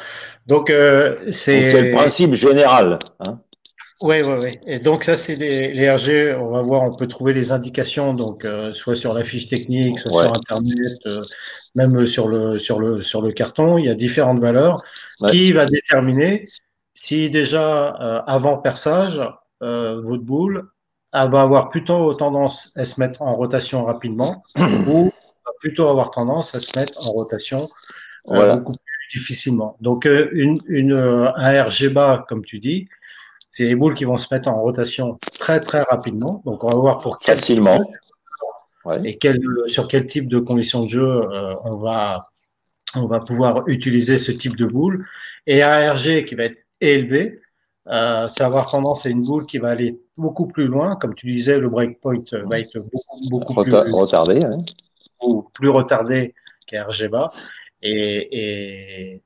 [SPEAKER 1] Donc,
[SPEAKER 2] Donc c'est le
[SPEAKER 1] c'est.
[SPEAKER 2] principe général. Hein.
[SPEAKER 1] Oui, oui, oui. Et donc, ça, c'est les RG. On va voir, on peut trouver les indications, donc, soit sur la fiche technique, soit sur
[SPEAKER 2] Ouais.
[SPEAKER 1] Internet, même sur le carton. Il y a différentes valeurs
[SPEAKER 2] Ouais.
[SPEAKER 1] qui va déterminer si déjà, avant perçage, votre boule, elle va avoir plutôt tendance à se mettre en rotation rapidement ou va plutôt avoir tendance à se mettre en rotation
[SPEAKER 2] Voilà.
[SPEAKER 1] beaucoup plus difficilement. Donc, un RG bas, comme tu dis, c'est des boules qui vont se mettre en rotation très très rapidement. Donc on va voir pour quel type de
[SPEAKER 2] Facilement. Ouais.
[SPEAKER 1] et sur quel type de conditions de jeu on va pouvoir utiliser ce type de boule. Et un RG qui va être élevé, ça va avoir tendance à une boule qui va aller beaucoup plus loin. Comme tu disais, le breakpoint va être beaucoup
[SPEAKER 2] Retardé.
[SPEAKER 1] plus retardé qu'un RG bas. Et,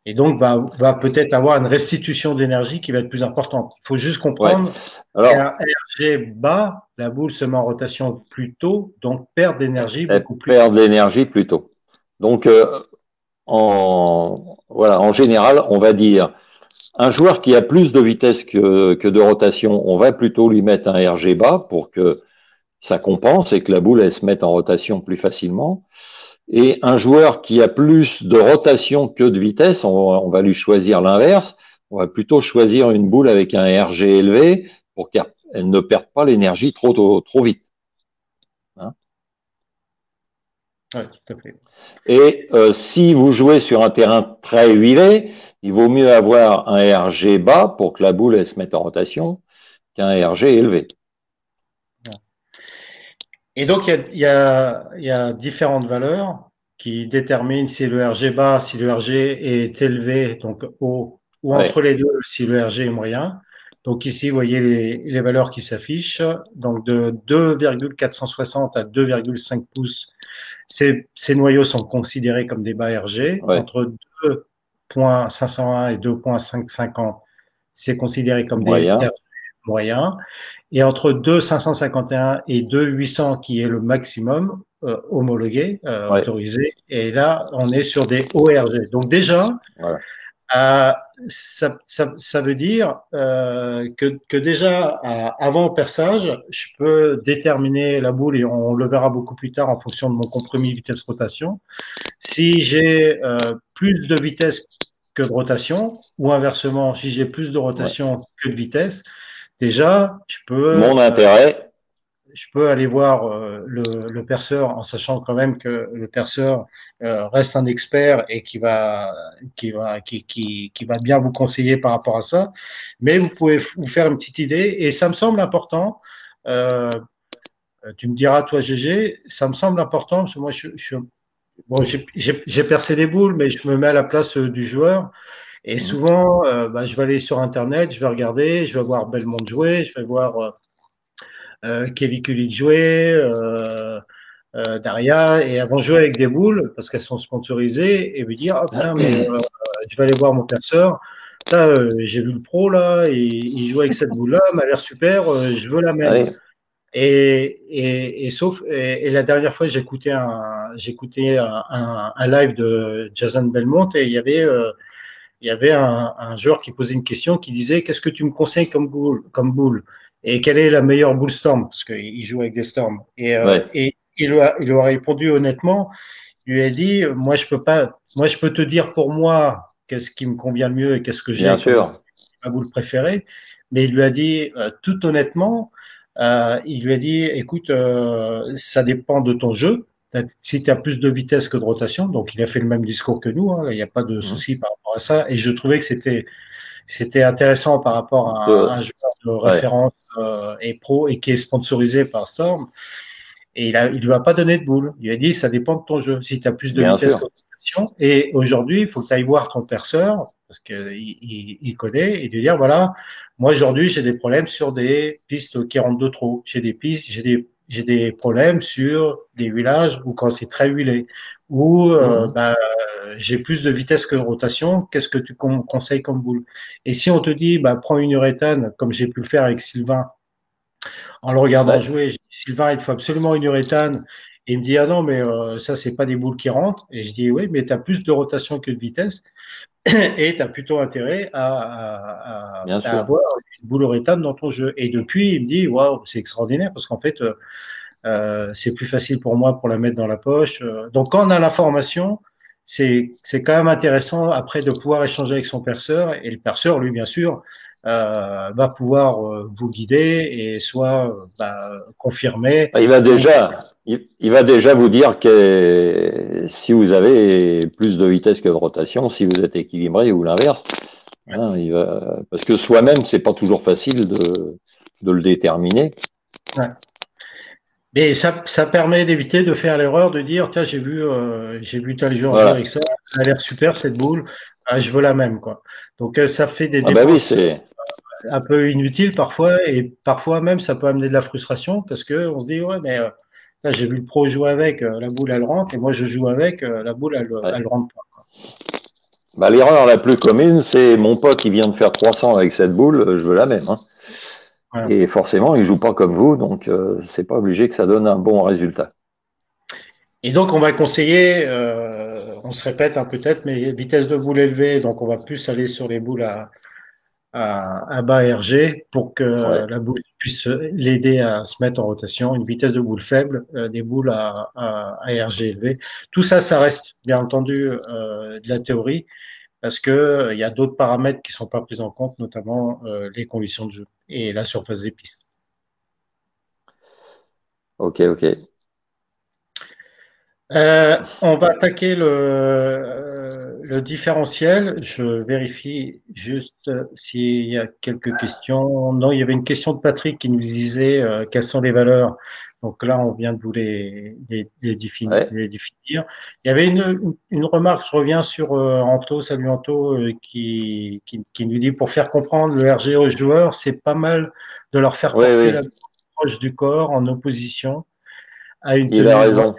[SPEAKER 1] et donc va peut-être avoir une restitution d'énergie qui va être plus importante. Il faut juste
[SPEAKER 2] Ouais.
[SPEAKER 1] comprendre
[SPEAKER 2] Alors,
[SPEAKER 1] qu'un RG bas, la boule se met en rotation plus tôt, donc perd d'énergie
[SPEAKER 2] elle
[SPEAKER 1] beaucoup plus tôt.
[SPEAKER 2] perd de l'énergie plus tôt. Donc, voilà, en général, on va dire un joueur qui a plus de vitesse que de rotation, on va plutôt lui mettre un RG bas pour que ça compense et que la boule elle se mette en rotation plus facilement. Et un joueur qui a plus de rotation que de vitesse, on va lui choisir l'inverse. On va plutôt choisir une boule avec un RG élevé pour qu'elle ne perde pas l'énergie trop vite. Hein.
[SPEAKER 1] Ouais, tout à fait.
[SPEAKER 2] Et si vous jouez sur un terrain très huilé, il vaut mieux avoir un RG bas pour que la boule elle se mette en rotation qu'un RG élevé.
[SPEAKER 1] Et donc, il y a différentes valeurs qui déterminent si le RG bas, si le RG est élevé, donc haut, ou entre
[SPEAKER 2] Ouais,
[SPEAKER 1] les deux, si le RG est moyen. Donc ici, vous voyez les valeurs qui s'affichent. Donc de 2,460 à 2,5 pouces, ces noyaux sont considérés comme des bas RG.
[SPEAKER 2] ouais,
[SPEAKER 1] Entre 2,501 et 2,550, c'est considéré comme des RG
[SPEAKER 2] moyen,
[SPEAKER 1] moyens. Et entre 2,551 et 2,800, qui est le maximum homologué,
[SPEAKER 2] ouais,
[SPEAKER 1] autorisé, et là, on est sur des ORG. Donc déjà,
[SPEAKER 2] voilà.
[SPEAKER 1] euh, ça veut dire que déjà, avant perçage, je peux déterminer la boule, et on le verra beaucoup plus tard en fonction de mon compromis vitesse-rotation. Si j'ai plus de vitesse que de rotation, ou inversement, si j'ai plus de
[SPEAKER 2] Ouais.
[SPEAKER 1] rotation que de vitesse, déjà,
[SPEAKER 2] Mon intérêt,
[SPEAKER 1] je peux aller voir le perceur en sachant quand même que le perceur reste un expert et qui va bien vous conseiller par rapport à ça. Mais vous pouvez vous faire une petite idée et ça me semble important. Euh, Tu me diras, toi, GG, ça me semble important parce que moi, bon, j'ai percé des boules, mais je me mets à la place du joueur. Et souvent, je vais aller sur Internet, je vais regarder, je vais voir Belmont jouer, je vais voir Kevin Kulik jouer, Daria, et elles vont jouer avec des boules parce qu'elles sont sponsorisées et me dire, ah putain, mais je vais aller voir mon perceur. Là, j'ai vu le pro là, et il joue avec cette boule-là, elle m'a l'air super, je veux la même.
[SPEAKER 2] allez,
[SPEAKER 1] Et la dernière fois, j'écoutais un live de Jason Belmont et il y avait un joueur qui posait une question qui disait qu'est-ce que tu me conseilles comme boule et quelle est la meilleure boule Storm parce qu'il joue avec des Storms
[SPEAKER 2] ouais,
[SPEAKER 1] et il lui a répondu honnêtement. Il lui a dit moi je peux te dire pour moi qu'est-ce qui me convient le mieux et qu'est-ce que
[SPEAKER 2] bien
[SPEAKER 1] j'ai comme
[SPEAKER 2] sûr.
[SPEAKER 1] ma boule préférée, mais il lui a dit tout honnêtement, il lui a dit écoute, ça dépend de ton jeu. Si tu as plus de vitesse que de rotation, donc il a fait le même discours que nous, hein, il n'y a pas de souci par rapport à ça, et je trouvais que c'était intéressant par rapport à un joueur de
[SPEAKER 2] Ouais,
[SPEAKER 1] référence et pro et qui est sponsorisé par Storm. Et il lui a pas donné de boule. Il lui a dit, ça dépend de ton jeu. Si tu as plus de
[SPEAKER 2] bien
[SPEAKER 1] vitesse que
[SPEAKER 2] sûr.
[SPEAKER 1] de rotation. Et aujourd'hui, il faut que tu ailles voir ton perceur, parce qu'il connaît, et lui dire, voilà, moi aujourd'hui, j'ai des problèmes sur des pistes qui rentrent de trop. J'ai des problèmes sur des huilages ou quand c'est très huilé. Ou
[SPEAKER 2] Mhm.
[SPEAKER 1] j'ai plus de vitesse que de rotation. Qu'est-ce que tu conseilles comme boule? Et si on te dit, prends une uréthane, comme j'ai pu le faire avec Sylvain, en le regardant
[SPEAKER 2] Ouais,
[SPEAKER 1] jouer, je dis, Sylvain, il te faut absolument une uréthane. Et il me dit, ah non, mais ça, c'est pas des boules qui rentrent. Et je dis, oui, mais tu as plus de rotation que de vitesse et tu as plutôt intérêt
[SPEAKER 2] bien
[SPEAKER 1] à
[SPEAKER 2] sûr.
[SPEAKER 1] avoir une boule uréthane dans ton jeu. Et depuis, il me dit, waouh, c'est extraordinaire parce qu'en fait, c'est plus facile pour moi pour la mettre dans la poche. Donc, quand on a l'information, c'est quand même intéressant après de pouvoir échanger avec son perceur. Et le perceur, lui, bien sûr, va pouvoir vous guider et soit confirmer
[SPEAKER 2] Il va
[SPEAKER 1] ou
[SPEAKER 2] déjà, il va déjà vous dire que si vous avez plus de vitesse que de rotation, si vous êtes équilibré ou l'inverse, hein, parce que soi-même, c'est pas toujours facile de le déterminer.
[SPEAKER 1] ouais. Mais ça permet d'éviter de faire l'erreur de dire, tiens, j'ai vu tel joueur jouer avec
[SPEAKER 2] Voilà.
[SPEAKER 1] ça, ça a l'air super cette boule, je veux la même, quoi. Donc ça fait des
[SPEAKER 2] Ah bah oui,
[SPEAKER 1] dépenses
[SPEAKER 2] c'est
[SPEAKER 1] un peu inutiles parfois, et parfois même ça peut amener de la frustration parce que on se dit, ouais, mais là, j'ai vu le pro jouer avec, la boule elle rentre, et moi je joue avec, la boule elle
[SPEAKER 2] ouais.
[SPEAKER 1] rentre pas.
[SPEAKER 2] Bah, l'erreur la plus commune, c'est mon pote qui vient de faire 300 avec cette boule, je veux la même. Hein.
[SPEAKER 1] Voilà.
[SPEAKER 2] Et forcément, il joue pas comme vous, donc c'est pas obligé que ça donne un bon résultat.
[SPEAKER 1] Et donc, on va conseiller, on se répète peut-être, mais vitesse de boule élevée, donc on va plus aller sur les boules à bas RG pour que
[SPEAKER 2] Ouais.
[SPEAKER 1] la boule puisse l'aider à se mettre en rotation. Une vitesse de boule faible, des boules à RG élevé. Tout ça, ça reste bien entendu de la théorie parce que il y a d'autres paramètres qui sont pas pris en compte, notamment les conditions de jeu et la surface des pistes.
[SPEAKER 2] Ok, ok.
[SPEAKER 1] On va attaquer le différentiel. Je vérifie juste s'il y a quelques questions. Non, il y avait une question de Patrick qui nous disait quelles sont les valeurs. Donc là, on vient de vous
[SPEAKER 2] Ouais.
[SPEAKER 1] les définir. Il y avait une remarque, je reviens sur Anto, salut Anto, qui nous dit pour faire comprendre le RG aux joueurs, c'est pas mal de leur faire
[SPEAKER 2] Oui,
[SPEAKER 1] porter
[SPEAKER 2] oui.
[SPEAKER 1] la proche du corps en opposition à une
[SPEAKER 2] Il a
[SPEAKER 1] tenue
[SPEAKER 2] raison.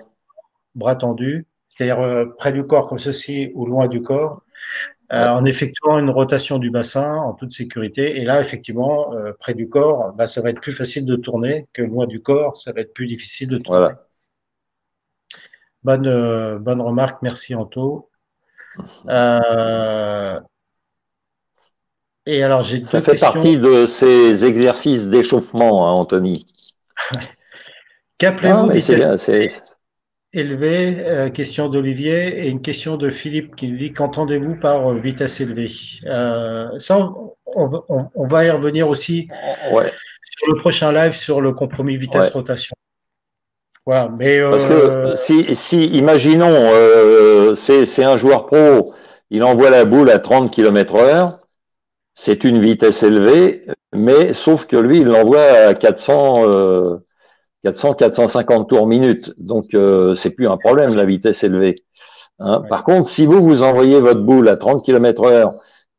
[SPEAKER 1] bras tendus, c'est-à-dire près du corps comme ceci ou loin du corps,
[SPEAKER 2] Ouais.
[SPEAKER 1] en effectuant une rotation du bassin en toute sécurité. Et là, effectivement, près du corps, bah, ça va être plus facile de tourner que loin du corps, ça va être plus difficile de tourner.
[SPEAKER 2] Voilà.
[SPEAKER 1] Bonne remarque, merci Anto. Euh, et alors, j'ai
[SPEAKER 2] Ça
[SPEAKER 1] deux
[SPEAKER 2] fait
[SPEAKER 1] questions.
[SPEAKER 2] partie de ces exercices d'échauffement, hein, Anthony. Non,
[SPEAKER 1] Qu'appelez-vous
[SPEAKER 2] mais c'est
[SPEAKER 1] vitesse
[SPEAKER 2] bien.
[SPEAKER 1] élevée? Question d'Olivier et une question de Philippe qui nous dit qu'entendez-vous par vitesse élevée? Ça, on va y revenir aussi
[SPEAKER 2] Ouais,
[SPEAKER 1] sur le prochain live sur le compromis
[SPEAKER 2] ouais.
[SPEAKER 1] vitesse-rotation. Voilà, mais
[SPEAKER 2] Parce que imaginons, c'est un joueur pro, il envoie la boule à 30 km/h, c'est une vitesse élevée, mais sauf que lui, il l'envoie à 450 tours minute. Donc, c'est plus un problème, la vitesse élevée. Hein.
[SPEAKER 1] ouais,
[SPEAKER 2] Par contre, si vous envoyez votre boule à 30 km/h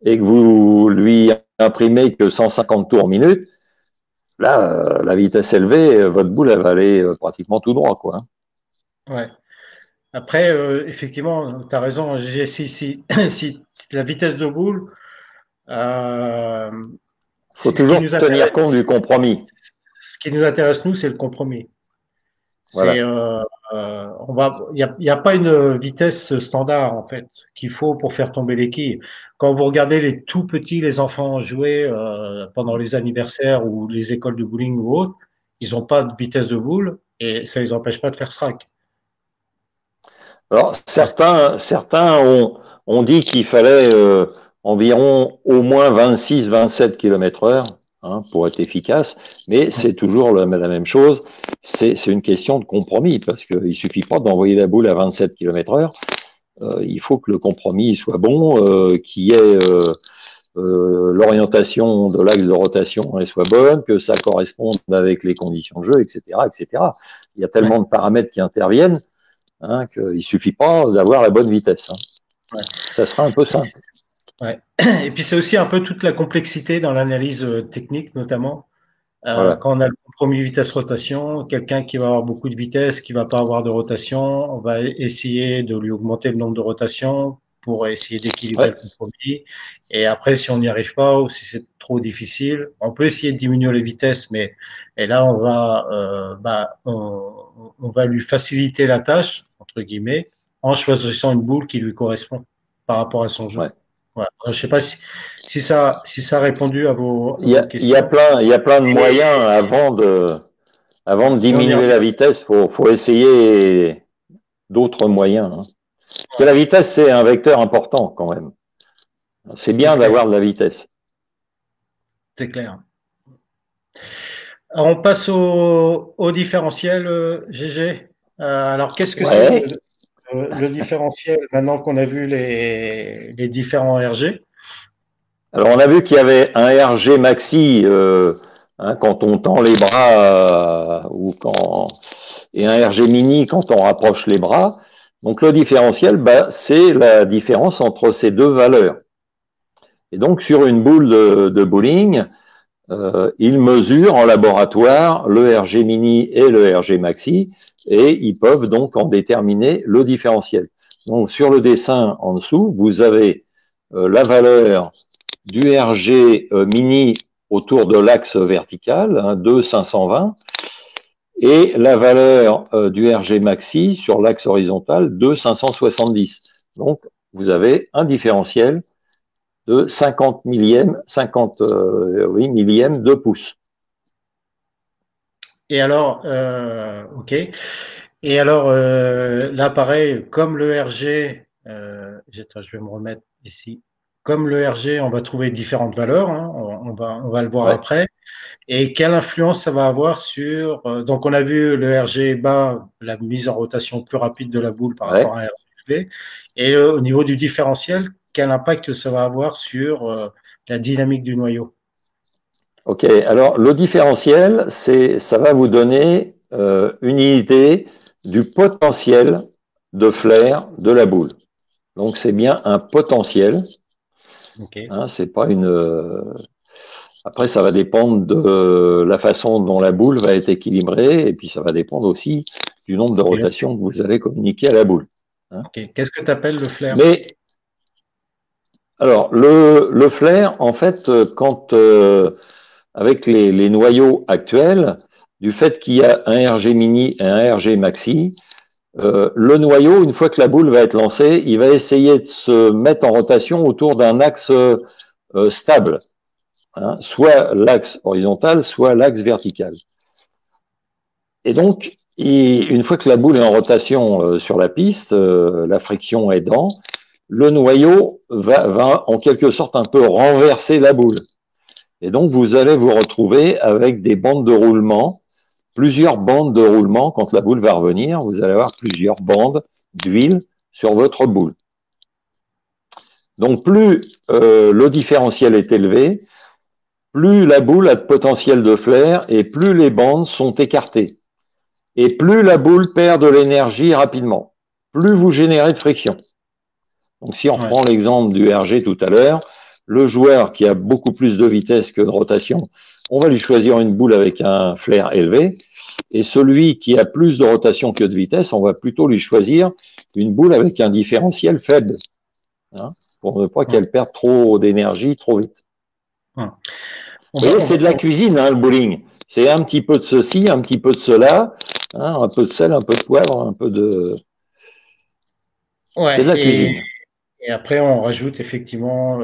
[SPEAKER 2] et que vous lui imprimez que 150 tours minute, là, la vitesse élevée, votre boule, elle va aller pratiquement tout droit, quoi. Hein.
[SPEAKER 1] ouais. Après, effectivement, tu as raison, si la vitesse de boule, euh,
[SPEAKER 2] Faut
[SPEAKER 1] ce qui
[SPEAKER 2] toujours
[SPEAKER 1] nous
[SPEAKER 2] tenir
[SPEAKER 1] intéresse,
[SPEAKER 2] compte du compromis.
[SPEAKER 1] ce qui nous intéresse nous, c'est le compromis. C'est,
[SPEAKER 2] Voilà.
[SPEAKER 1] il y a pas une vitesse standard en fait qu'il faut pour faire tomber les quilles. Quand vous regardez les tout petits, les enfants jouer pendant les anniversaires ou les écoles de bowling ou autres, ils n'ont pas de vitesse de boule et ça les empêche pas de faire strack.
[SPEAKER 2] Alors,
[SPEAKER 1] Parce que,
[SPEAKER 2] certains ont dit qu'il fallait environ au moins 26-27 km/h hein, pour être efficace, mais c'est toujours la même chose. C'est une question de compromis parce qu'il suffit pas d'envoyer la boule à 27 km/h. Il faut que le compromis soit bon, qu'il y ait l'orientation de l'axe de rotation elle soit bonne, que ça corresponde avec les conditions de jeu, etc., etc. Il y a
[SPEAKER 1] ouais,
[SPEAKER 2] tellement de paramètres qui interviennent hein, qu'il suffit pas d'avoir la bonne vitesse. Hein.
[SPEAKER 1] ouais,
[SPEAKER 2] Ça sera un peu simple.
[SPEAKER 1] ouais. Et puis c'est aussi un peu toute la complexité dans l'analyse technique notamment.
[SPEAKER 2] Voilà.
[SPEAKER 1] Quand on a le compromis vitesse-rotation, quelqu'un qui va avoir beaucoup de vitesse, qui va pas avoir de rotation, on va essayer de lui augmenter le nombre de rotations pour essayer d'équilibrer
[SPEAKER 2] Ouais,
[SPEAKER 1] le compromis. Et après, si on n'y arrive pas ou si c'est trop difficile, on peut essayer de diminuer les vitesses, mais et là, on va lui faciliter la tâche entre guillemets en choisissant une boule qui lui correspond par rapport à son jeu.
[SPEAKER 2] ouais.
[SPEAKER 1] Voilà. Je sais pas si ça a répondu à vos questions.
[SPEAKER 2] Il y a plein de moyens
[SPEAKER 1] Et,
[SPEAKER 2] avant de
[SPEAKER 1] et on y
[SPEAKER 2] diminuer
[SPEAKER 1] revient.
[SPEAKER 2] la vitesse. Faut essayer d'autres moyens. Hein. Parce que
[SPEAKER 1] Ouais,
[SPEAKER 2] la vitesse, c'est un vecteur important quand même. C'est
[SPEAKER 1] c'est
[SPEAKER 2] bien
[SPEAKER 1] clair,
[SPEAKER 2] d'avoir de la vitesse.
[SPEAKER 1] c'est clair. Alors, on passe au différentiel, GG. Alors, qu'est-ce que c'est
[SPEAKER 2] Ouais.
[SPEAKER 1] le différentiel maintenant qu'on a vu les différents RG?
[SPEAKER 2] Alors, on a vu qu'il y avait un RG maxi hein, quand on tend les bras et un RG mini quand on rapproche les bras. Donc, le différentiel, bah, c'est la différence entre ces deux valeurs. Et donc, sur une boule de bowling, ils mesurent en laboratoire le RG mini et le RG maxi et ils peuvent donc en déterminer le différentiel. Donc, sur le dessin en dessous, vous avez la valeur du RG mini autour de l'axe vertical, hein, 2,520, et la valeur du RG maxi sur l'axe horizontal, 2,570. Donc, vous avez un différentiel de 50 millièmes, 50 oui, millièmes de pouce.
[SPEAKER 1] Et alors, ok. Et alors, là, pareil, comme le RG, attends, je vais me remettre ici. Comme le RG, on va trouver différentes valeurs, hein, on va le voir
[SPEAKER 2] Ouais,
[SPEAKER 1] après. Et quelle influence ça va avoir sur… donc, on a vu le RG bas, la mise en rotation plus rapide de la boule par
[SPEAKER 2] ouais.
[SPEAKER 1] rapport à un RG élevé. Et au niveau du différentiel, quel impact ça va avoir sur la dynamique du noyau?
[SPEAKER 2] Ok, alors le différentiel, ça va vous donner une idée du potentiel de flair de la boule. Donc c'est bien un potentiel,
[SPEAKER 1] Ok.
[SPEAKER 2] hein, c'est pas une. Après, ça va dépendre de la façon dont la boule va être équilibrée, et puis ça va dépendre aussi du nombre de
[SPEAKER 1] Et
[SPEAKER 2] rotations que vous allez communiquer à la boule, hein.
[SPEAKER 1] ok. Qu'est-ce que tu appelles le flair?
[SPEAKER 2] Mais alors le flair, en fait, quand avec les noyaux actuels, du fait qu'il y a un RG mini et un RG maxi, le noyau, une fois que la boule va être lancée, il va essayer de se mettre en rotation autour d'un axe stable, hein, soit l'axe horizontal, soit l'axe vertical. Et donc, une fois que la boule est en rotation sur la piste, la friction aidant, le noyau va en quelque sorte un peu renverser la boule. Et donc, vous allez vous retrouver avec des bandes de roulement, plusieurs bandes de roulement. Quand la boule va revenir, vous allez avoir plusieurs bandes d'huile sur votre boule. Donc, plus le différentiel est élevé, plus la boule a de potentiel de flair et plus les bandes sont écartées. Et plus la boule perd de l'énergie rapidement, plus vous générez de friction. Donc, si on
[SPEAKER 1] Ouais.
[SPEAKER 2] reprend l'exemple du RG tout à l'heure, le joueur qui a beaucoup plus de vitesse que de rotation, on va lui choisir une boule avec un flair élevé. Et celui qui a plus de rotation que de vitesse, on va plutôt lui choisir une boule avec un différentiel faible, hein, pour ne pas
[SPEAKER 1] Ouais.
[SPEAKER 2] qu'elle perde trop d'énergie trop vite.
[SPEAKER 1] Ouais.
[SPEAKER 2] Vous voyez, c'est de la cuisine, hein, le bowling. C'est un petit peu de ceci, un petit peu de cela, hein, un peu de sel, un peu de poivre, un peu de. C'est
[SPEAKER 1] Ouais.
[SPEAKER 2] de la cuisine.
[SPEAKER 1] Et après, on rajoute effectivement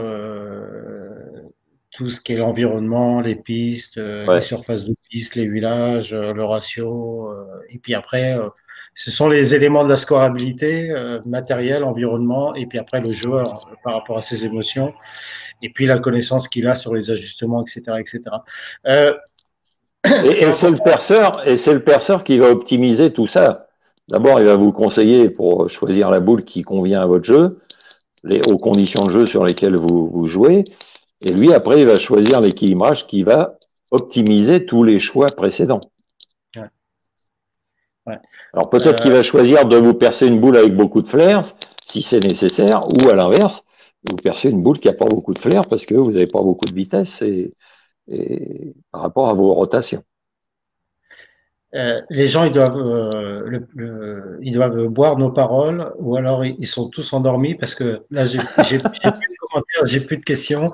[SPEAKER 1] tout ce qui est l'environnement, les pistes, les
[SPEAKER 2] Ouais.
[SPEAKER 1] surfaces de piste, les huilages, le ratio. Et puis après, ce sont les éléments de la scorabilité, matériel, environnement, et puis après le joueur par rapport à ses émotions, et puis la connaissance qu'il a sur les ajustements, etc., etc. Euh, ce qui est important.
[SPEAKER 2] Et c'est le perceur qui va optimiser tout ça. D'abord, il va vous conseiller pour choisir la boule qui convient à votre jeu, aux conditions de jeu sur lesquelles vous jouez. Et lui, après, il va choisir l'équilibrage qui va optimiser tous les choix précédents.
[SPEAKER 1] Ouais, ouais.
[SPEAKER 2] Alors peut-être qu'il
[SPEAKER 1] Euh,
[SPEAKER 2] va choisir de vous percer une boule avec beaucoup de flair, si c'est nécessaire, ou à l'inverse, vous percez une boule qui n'a pas beaucoup de flair parce que vous n'avez pas beaucoup de vitesse et par rapport à vos rotations.
[SPEAKER 1] les gens, ils doivent boire nos paroles, ou alors ils sont tous endormis parce que là, j'ai plus de commentaires, j'ai plus de questions.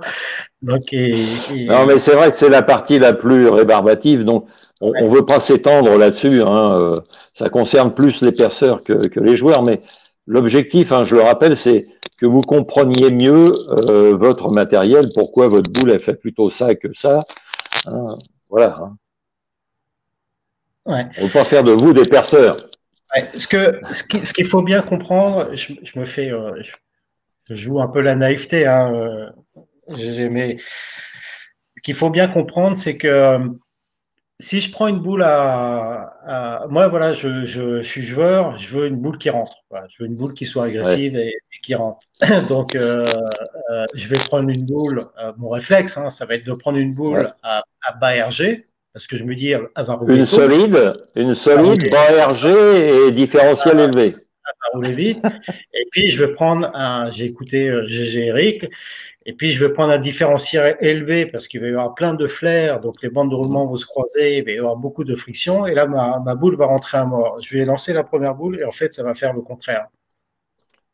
[SPEAKER 1] Donc,
[SPEAKER 2] Non, mais c'est vrai que c'est la partie la plus rébarbative, donc on
[SPEAKER 1] ouais,
[SPEAKER 2] ne veut pas s'étendre là-dessus, hein, ça concerne plus les perceurs que les joueurs, mais l'objectif, hein, je le rappelle, c'est que vous compreniez mieux votre matériel, pourquoi votre boule elle fait plutôt ça que ça, hein, voilà, hein.
[SPEAKER 1] ouais,
[SPEAKER 2] On ne veut pas faire de vous des perceurs.
[SPEAKER 1] ouais. Ce qu'il faut bien comprendre, je me fais, je joue un peu la naïveté, hein, mais ce qu'il faut bien comprendre, c'est que si je prends une boule moi, voilà, je suis joueur, je veux une boule qui rentre. Voilà, je veux une boule qui soit
[SPEAKER 2] Ouais,
[SPEAKER 1] agressive et qui rentre. Donc, je vais prendre une boule. Mon réflexe, hein, ça va être de prendre une
[SPEAKER 2] ouais.
[SPEAKER 1] boule à bas RG, parce que je me dis, elle va rouler tôt,
[SPEAKER 2] Une
[SPEAKER 1] elle va
[SPEAKER 2] solide,
[SPEAKER 1] rouler,
[SPEAKER 2] bas RG et différentiel élevé.
[SPEAKER 1] elle va rouler vite. Et puis, je vais prendre j'ai écouté GG Eric, et puis, je vais prendre un différentiel élevé parce qu'il va y avoir plein de flares, donc les bandes de roulement vont se croiser, il va y avoir beaucoup de friction, et là, ma boule va rentrer à mort. Je vais lancer la première boule, et en fait, ça va faire le contraire.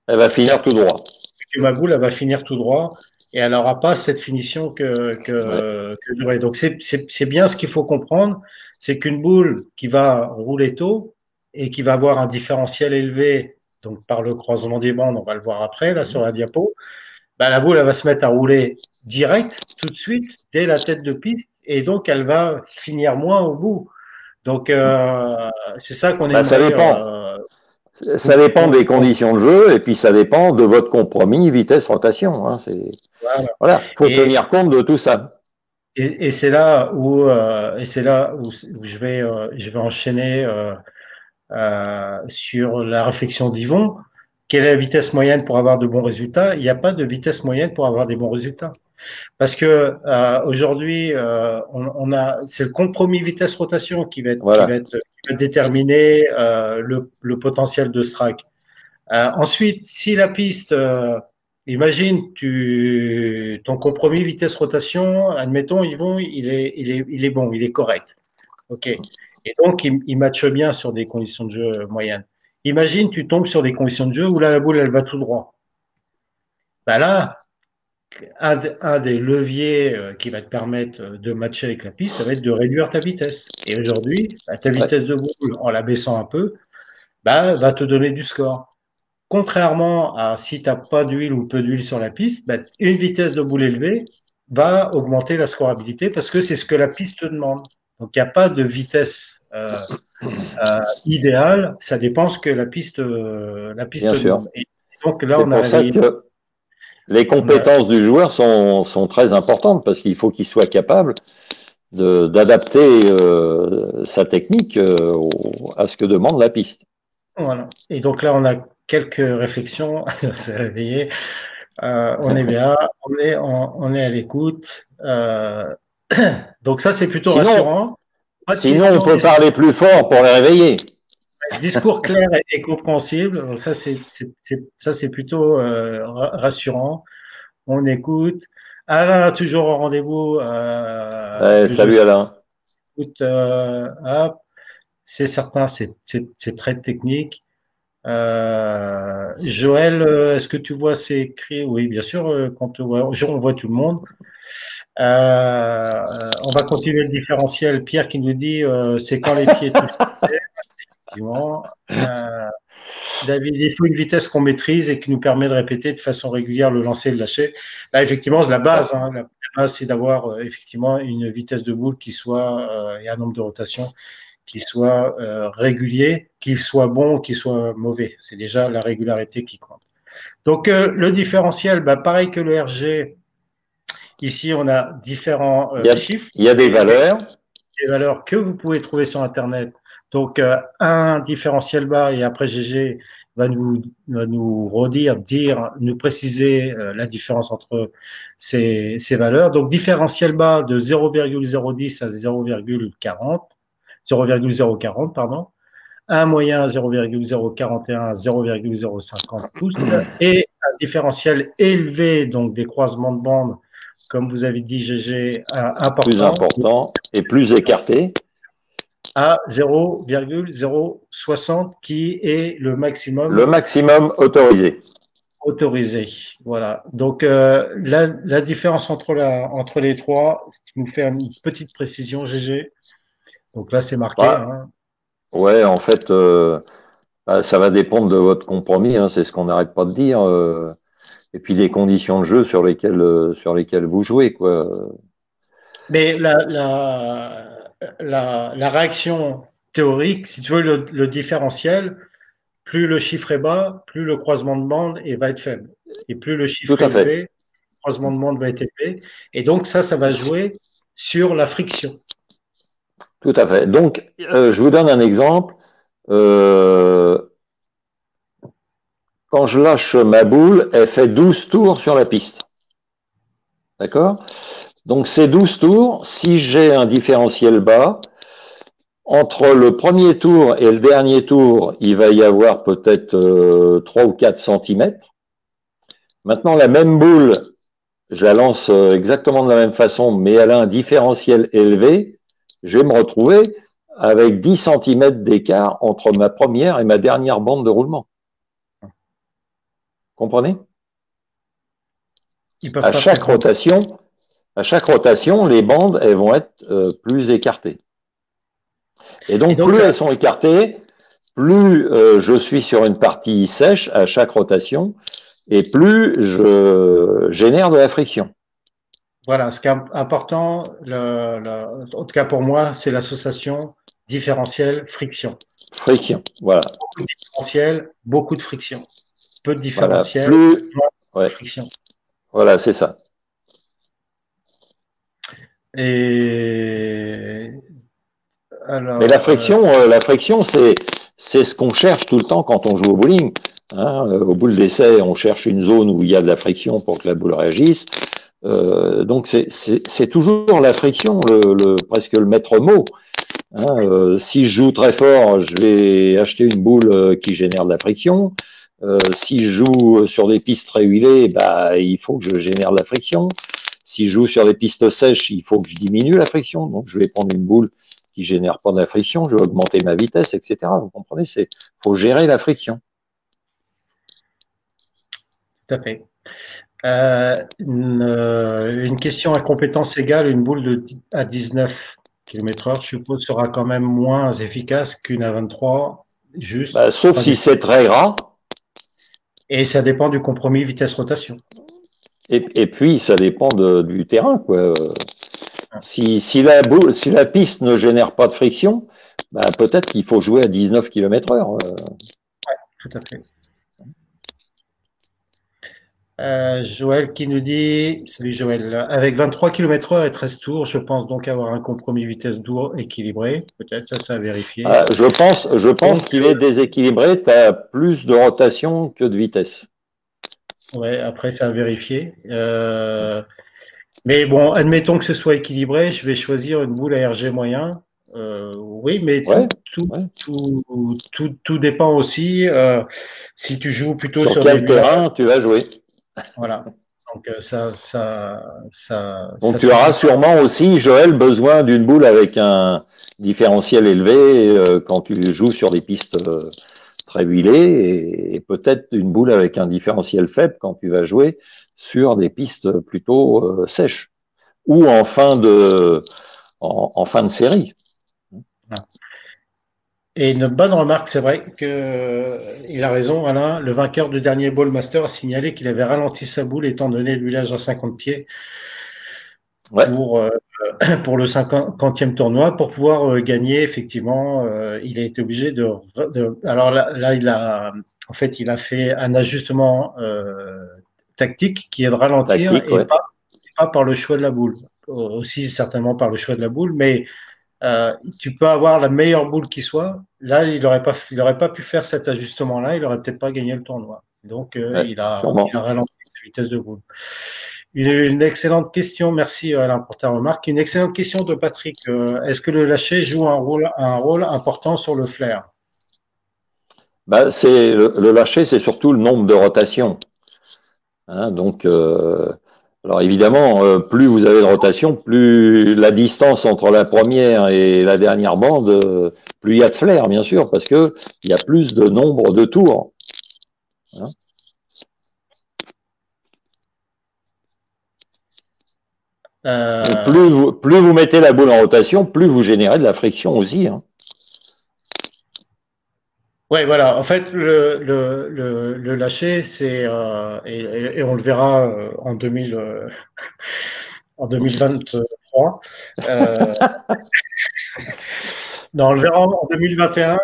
[SPEAKER 2] Elle va finir tout droit.
[SPEAKER 1] que ma boule, elle va finir tout droit et elle n'aura pas cette finition
[SPEAKER 2] Ouais.
[SPEAKER 1] que j'aurais. Donc, c'est bien ce qu'il faut comprendre, c'est qu'une boule qui va rouler tôt et qui va avoir un différentiel élevé, donc par le croisement des bandes, on va le voir après, là, sur la diapo, bah, la boule, elle va se mettre à rouler direct, tout de suite, dès la tête de piste, et donc elle va finir moins au bout. Donc, c'est ça qu'on
[SPEAKER 2] Bah, ça
[SPEAKER 1] aimerait.
[SPEAKER 2] dépend. Ça dépend des conditions de jeu et puis ça dépend de votre compromis vitesse-rotation. Hein,
[SPEAKER 1] Voilà.
[SPEAKER 2] voilà, faut
[SPEAKER 1] Et,
[SPEAKER 2] tenir compte de tout ça.
[SPEAKER 1] et c'est là où, où je vais enchaîner sur la réflexion d'Yvon. Quelle est la vitesse moyenne pour avoir de bons résultats? Il n'y a pas de vitesse moyenne pour avoir des bons résultats. Parce que aujourd'hui, c'est le compromis vitesse-rotation
[SPEAKER 2] Voilà.
[SPEAKER 1] qui va déterminer le potentiel de strike. Ensuite, si la piste, imagine ton compromis vitesse-rotation, admettons, Yvon, il est bon, il est correct. OK. Et donc, il matche bien sur des conditions de jeu moyennes. Imagine, tu tombes sur des conditions de jeu où là, la boule, elle va tout droit. Bah là, un des leviers qui va te permettre de matcher avec la piste, ça va être de réduire ta vitesse. Et aujourd'hui, bah, ta
[SPEAKER 2] Ouais.
[SPEAKER 1] vitesse de boule, en la baissant un peu, bah, va te donner du score. Contrairement à si tu n'as pas d'huile ou peu d'huile sur la piste, bah, une vitesse de boule élevée va augmenter la scorabilité parce que c'est ce que la piste te demande. Donc, il n'y a pas de vitesse idéale, ça dépend ce que la piste
[SPEAKER 2] Bien
[SPEAKER 1] te
[SPEAKER 2] sûr.
[SPEAKER 1] demande. Et donc là,
[SPEAKER 2] C'est pour ça que les
[SPEAKER 1] on a,
[SPEAKER 2] compétences du joueur sont très importantes parce qu'il faut qu'il soit capable d'adapter sa technique à ce que demande la piste.
[SPEAKER 1] voilà. Et donc là, on a quelques réflexions. C'est réveillé. On est bien, on est à l'écoute. Donc ça, c'est plutôt
[SPEAKER 2] Sinon,
[SPEAKER 1] rassurant. Pas de
[SPEAKER 2] sinon on
[SPEAKER 1] questions,
[SPEAKER 2] peut parler plus fort pour les réveiller.
[SPEAKER 1] discours clair et compréhensible. Donc ça, ça, c'est plutôt rassurant. On écoute. Alain, toujours au rendez-vous,
[SPEAKER 2] Ouais,
[SPEAKER 1] que je
[SPEAKER 2] salut Alain.
[SPEAKER 1] écoute. Hop, c'est certain, c'est très technique. Joël, est-ce que tu vois ces écrits? Oui, bien sûr, quand on voit tout le monde. On va continuer le différentiel. Pierre qui nous dit c'est quand les pieds touchent la terre, effectivement. David, il faut une vitesse qu'on maîtrise et qui nous permet de répéter de façon régulière le lancer et le lâcher. Là, effectivement, la base,
[SPEAKER 2] Ouais.
[SPEAKER 1] hein, la base, c'est d'avoir effectivement une vitesse de boule qui soit et un nombre de rotations qui soit régulier, qu'il soit bon ou qu'il soit mauvais. C'est déjà la régularité qui compte. Donc le différentiel, bah, pareil que le RG, ici on a différents
[SPEAKER 2] Il y a,
[SPEAKER 1] chiffres,
[SPEAKER 2] il y a des valeurs.
[SPEAKER 1] des valeurs que vous pouvez trouver sur Internet. Donc un différentiel bas et après GG va nous redire, nous préciser la différence entre ces valeurs. Donc différentiel bas de 0,010 à 0,40, 0,040 pardon, un moyen 0,041 à 0,050 pouces et un différentiel élevé, donc des croisements de bandes, comme vous avez dit, GG,
[SPEAKER 2] Plus
[SPEAKER 1] important,
[SPEAKER 2] important et plus écarté.
[SPEAKER 1] à 0,060 qui est le
[SPEAKER 2] Le
[SPEAKER 1] maximum
[SPEAKER 2] maximum autorisé.
[SPEAKER 1] autorisé. Voilà. Donc la différence entre les trois, qui nous fait une petite précision, GG. Donc là, c'est marqué.
[SPEAKER 2] Bah,
[SPEAKER 1] Hein.
[SPEAKER 2] ouais, en fait, ça va dépendre de votre compromis, hein, c'est ce qu'on n'arrête pas de dire. Et puis des conditions de jeu sur lesquelles vous jouez, quoi.
[SPEAKER 1] Mais la réaction théorique, si tu veux, le différentiel, plus le chiffre est bas, plus le croisement de bande va être faible. Et plus le
[SPEAKER 2] Tout
[SPEAKER 1] chiffre est
[SPEAKER 2] à fait.
[SPEAKER 1] élevé, le croisement de bande va être élevé. Et donc ça va jouer sur la friction.
[SPEAKER 2] Tout à fait. Donc, je vous donne un exemple. Euh, Quand je lâche ma boule, elle fait 12 tours sur la piste. D'accord? Donc, ces 12 tours, si j'ai un différentiel bas, entre le premier tour et le dernier tour, il va y avoir peut-être 3 ou 4 centimètres. Maintenant, la même boule, je la lance exactement de la même façon, mais elle a un différentiel élevé. Je vais me retrouver avec 10 centimètres d'écart entre ma première et ma dernière bande de roulement. Comprenez?
[SPEAKER 1] Ils peuvent
[SPEAKER 2] À
[SPEAKER 1] pas
[SPEAKER 2] chaque
[SPEAKER 1] prendre.
[SPEAKER 2] rotation, à chaque rotation, les bandes, elles vont être plus écartées. Et
[SPEAKER 1] Et
[SPEAKER 2] donc,
[SPEAKER 1] donc
[SPEAKER 2] plus
[SPEAKER 1] ça,
[SPEAKER 2] elles sont écartées, plus je suis sur une partie sèche à chaque rotation, et plus je génère de la friction.
[SPEAKER 1] voilà, ce qui est important, en tout cas pour moi, c'est l'association différentiel-friction.
[SPEAKER 2] Friction, voilà.
[SPEAKER 1] Beaucoup de différentiel, beaucoup de friction. Peu de
[SPEAKER 2] Voilà,
[SPEAKER 1] différentiel,
[SPEAKER 2] plus,
[SPEAKER 1] de
[SPEAKER 2] ouais,
[SPEAKER 1] friction.
[SPEAKER 2] voilà, c'est ça.
[SPEAKER 1] Et
[SPEAKER 2] Mais
[SPEAKER 1] alors,
[SPEAKER 2] la friction, c'est ce qu'on cherche tout le temps quand on joue au bowling. Hein. Au boule d'essai, on cherche une zone où il y a de la friction pour que la boule réagisse. Donc c'est toujours la friction, presque le maître mot. Hein. Si je joue très fort, je vais acheter une boule qui génère de la friction. Si je joue sur des pistes très huilées, bah, il faut que je génère de la friction. Si je joue sur des pistes sèches, il faut que je diminue la friction. Donc, je vais prendre une boule qui génère pas de la friction, je vais augmenter ma vitesse, etc. Vous comprenez? Faut gérer la friction.
[SPEAKER 1] tout à fait. Une question à compétence égale, une boule à 19 km/h, je suppose, sera quand même moins efficace qu'une à 23, juste.
[SPEAKER 2] Bah, sauf
[SPEAKER 1] Pas
[SPEAKER 2] si
[SPEAKER 1] des-
[SPEAKER 2] c'est très gras.
[SPEAKER 1] Et ça dépend du compromis vitesse-rotation.
[SPEAKER 2] Et puis, ça dépend du terrain, quoi. Si la piste ne génère pas de friction, bah, peut-être qu'il faut jouer à 19 km/h.
[SPEAKER 1] Tout à fait. Joël qui nous dit, salut Joël, avec 23 km/h et 13 tours, je pense donc avoir un compromis vitesse-tour équilibré. Peut-être ça, c'est à vérifier.
[SPEAKER 2] Je pense
[SPEAKER 1] Donc,
[SPEAKER 2] qu'il est déséquilibré. Tu as plus de rotation que de vitesse.
[SPEAKER 1] ouais, après, c'est à vérifier. Mais bon, admettons que ce soit équilibré, je vais choisir une boule à RG moyen. Oui, mais
[SPEAKER 2] Ouais, ouais.
[SPEAKER 1] tout dépend aussi si tu joues plutôt
[SPEAKER 2] Sur
[SPEAKER 1] sur des
[SPEAKER 2] quel
[SPEAKER 1] villages.
[SPEAKER 2] terrain tu vas jouer?
[SPEAKER 1] Voilà. Donc ça
[SPEAKER 2] Donc tu
[SPEAKER 1] se
[SPEAKER 2] auras
[SPEAKER 1] joue.
[SPEAKER 2] sûrement aussi, Joël, besoin d'une boule avec un différentiel élevé quand tu joues sur des pistes très huilées et peut-être une boule avec un différentiel faible quand tu vas jouer sur des pistes plutôt sèches ou en fin de série.
[SPEAKER 1] Voilà. Et une bonne remarque, c'est vrai que il a raison, Alain. Le vainqueur du dernier Ball Master a signalé qu'il avait ralenti sa boule étant donné le village à 50 pieds
[SPEAKER 2] Ouais,
[SPEAKER 1] pour pour le 50e tournoi pour pouvoir gagner. Effectivement, il a été obligé alors là, en fait, il a fait un ajustement tactique qui est de ralentir
[SPEAKER 2] tactique,
[SPEAKER 1] et
[SPEAKER 2] ouais.
[SPEAKER 1] pas par le choix de la boule. Aussi certainement par le choix de la boule, mais tu peux avoir la meilleure boule qui soit. Là, il aurait pas pu faire cet ajustement-là. Il aurait peut-être pas gagné le tournoi. Donc,
[SPEAKER 2] Ouais,
[SPEAKER 1] il a
[SPEAKER 2] sûrement.
[SPEAKER 1] ralenti sa vitesse de boule. Une excellente question. Merci, Alain, pour ta remarque. Une excellente question de Patrick. Est-ce que le lâcher joue un rôle important sur le flair?
[SPEAKER 2] Bah, c'est le lâcher, c'est surtout le nombre de rotations. Hein, donc, alors évidemment, plus vous avez de rotation, plus la distance entre la première et la dernière bande, plus il y a de flair, bien sûr, parce que il y a plus de nombre de tours. Hein. Donc,
[SPEAKER 1] Euh,
[SPEAKER 2] plus vous mettez la boule en rotation, plus vous générez de la friction aussi. Hein.
[SPEAKER 1] ouais, voilà. En fait, le lâcher, et on le verra en 2023. Euh, non, on le verra en 2021.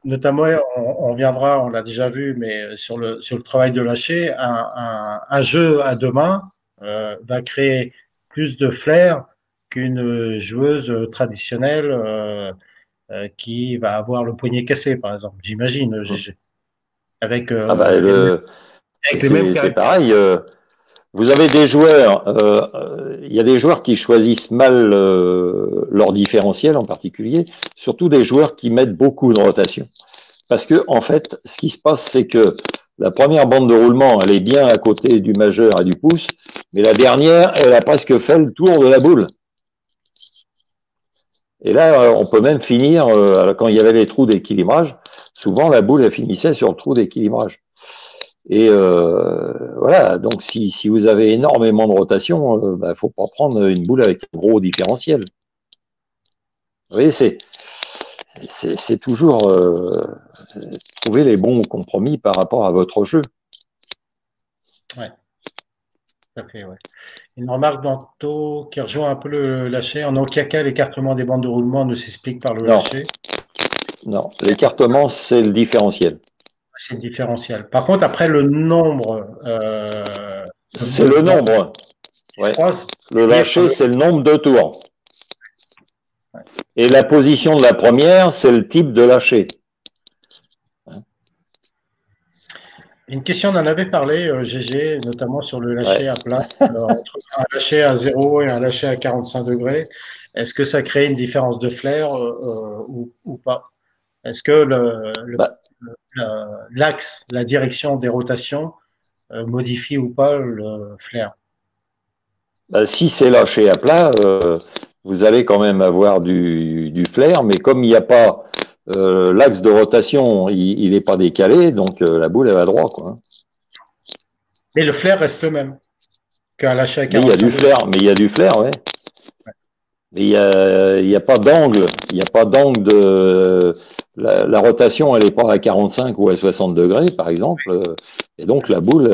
[SPEAKER 1] Notamment, on reviendra, on l'a déjà vu, mais sur le travail de lâcher, un jeu à deux mains va créer plus de flair qu'une joueuse traditionnelle qui va avoir le poignet cassé, par exemple. J'imagine, avec,
[SPEAKER 2] Ah bah,
[SPEAKER 1] avec les mêmes
[SPEAKER 2] c'est
[SPEAKER 1] caractéristiques.
[SPEAKER 2] pareil. Vous avez des joueurs, il y a des joueurs qui choisissent mal leur différentiel en particulier, surtout des joueurs qui mettent beaucoup de rotation. Parce que en fait, ce qui se passe, c'est que la première bande de roulement, elle est bien à côté du majeur et du pouce, mais la dernière, elle a presque fait le tour de la boule. Et là, on peut même finir, quand il y avait les trous d'équilibrage, souvent la boule, elle finissait sur le trou d'équilibrage. Et voilà, donc si vous avez énormément de rotation, faut pas prendre une boule avec un gros différentiel. Vous voyez, c'est toujours trouver les bons compromis par rapport à votre jeu.
[SPEAKER 1] Ouais, tout à fait, ouais. Une remarque d'Anto qui rejoint un peu le lâcher. En aucun cas, l'écartement des bandes de roulement ne s'explique par le
[SPEAKER 2] Non,
[SPEAKER 1] lâcher.
[SPEAKER 2] non, l'écartement, c'est le différentiel.
[SPEAKER 1] C'est le différentiel. Par contre, après, le nombre
[SPEAKER 2] C'est le
[SPEAKER 1] bandes
[SPEAKER 2] nombre.
[SPEAKER 1] qui se
[SPEAKER 2] Ouais.
[SPEAKER 1] croisent,
[SPEAKER 2] Le lâcher, c'est le nombre de tours. Et la position de la première, c'est le type de lâcher.
[SPEAKER 1] Une question, on en avait parlé, GG, notamment sur le lâcher
[SPEAKER 2] Ouais.
[SPEAKER 1] à plat, entre un lâcher à 0 et un lâcher à 45 degrés. Est-ce que ça crée une différence de flair ou pas? Est-ce que
[SPEAKER 2] Bah,
[SPEAKER 1] l'axe, la direction des rotations modifie ou pas le flair?
[SPEAKER 2] si c'est lâché à plat, vous allez quand même avoir du flair, mais comme il n'y a pas l'axe de rotation, il n'est pas décalé, donc la boule elle va droit, quoi.
[SPEAKER 1] Mais le flair reste le même qu'un lâcher à
[SPEAKER 2] Mais il y a
[SPEAKER 1] 45
[SPEAKER 2] du
[SPEAKER 1] degrés.
[SPEAKER 2] flair, ouais. Mais il y a pas d'angle, il n'y a pas d'angle de la rotation, elle n'est pas à 45 ou à 60 degrés, par exemple, et donc la boule,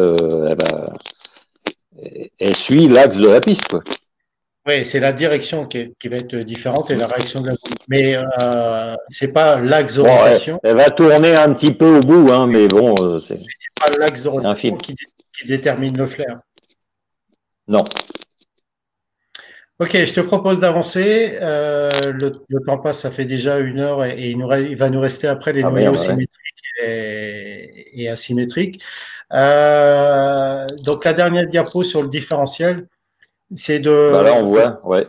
[SPEAKER 2] elle suit l'axe de la piste, quoi.
[SPEAKER 1] Oui, c'est la direction qui va être différente et la réaction de la boule. Mais c'est pas l'axe de
[SPEAKER 2] Bon,
[SPEAKER 1] rotation,
[SPEAKER 2] elle va tourner un petit peu au bout, hein, mais bon,
[SPEAKER 1] c'est pas l'axe de
[SPEAKER 2] c'est
[SPEAKER 1] rotation
[SPEAKER 2] infime.
[SPEAKER 1] qui détermine le flair.
[SPEAKER 2] Non.
[SPEAKER 1] Ok, je te propose d'avancer. Le temps passe, ça fait déjà 1 heure et il va nous rester après les
[SPEAKER 2] Ah
[SPEAKER 1] noyaux
[SPEAKER 2] merde, ouais.
[SPEAKER 1] symétriques et asymétriques. Donc la dernière diapo sur le différentiel, c'est
[SPEAKER 2] Bah là, on voit, ouais.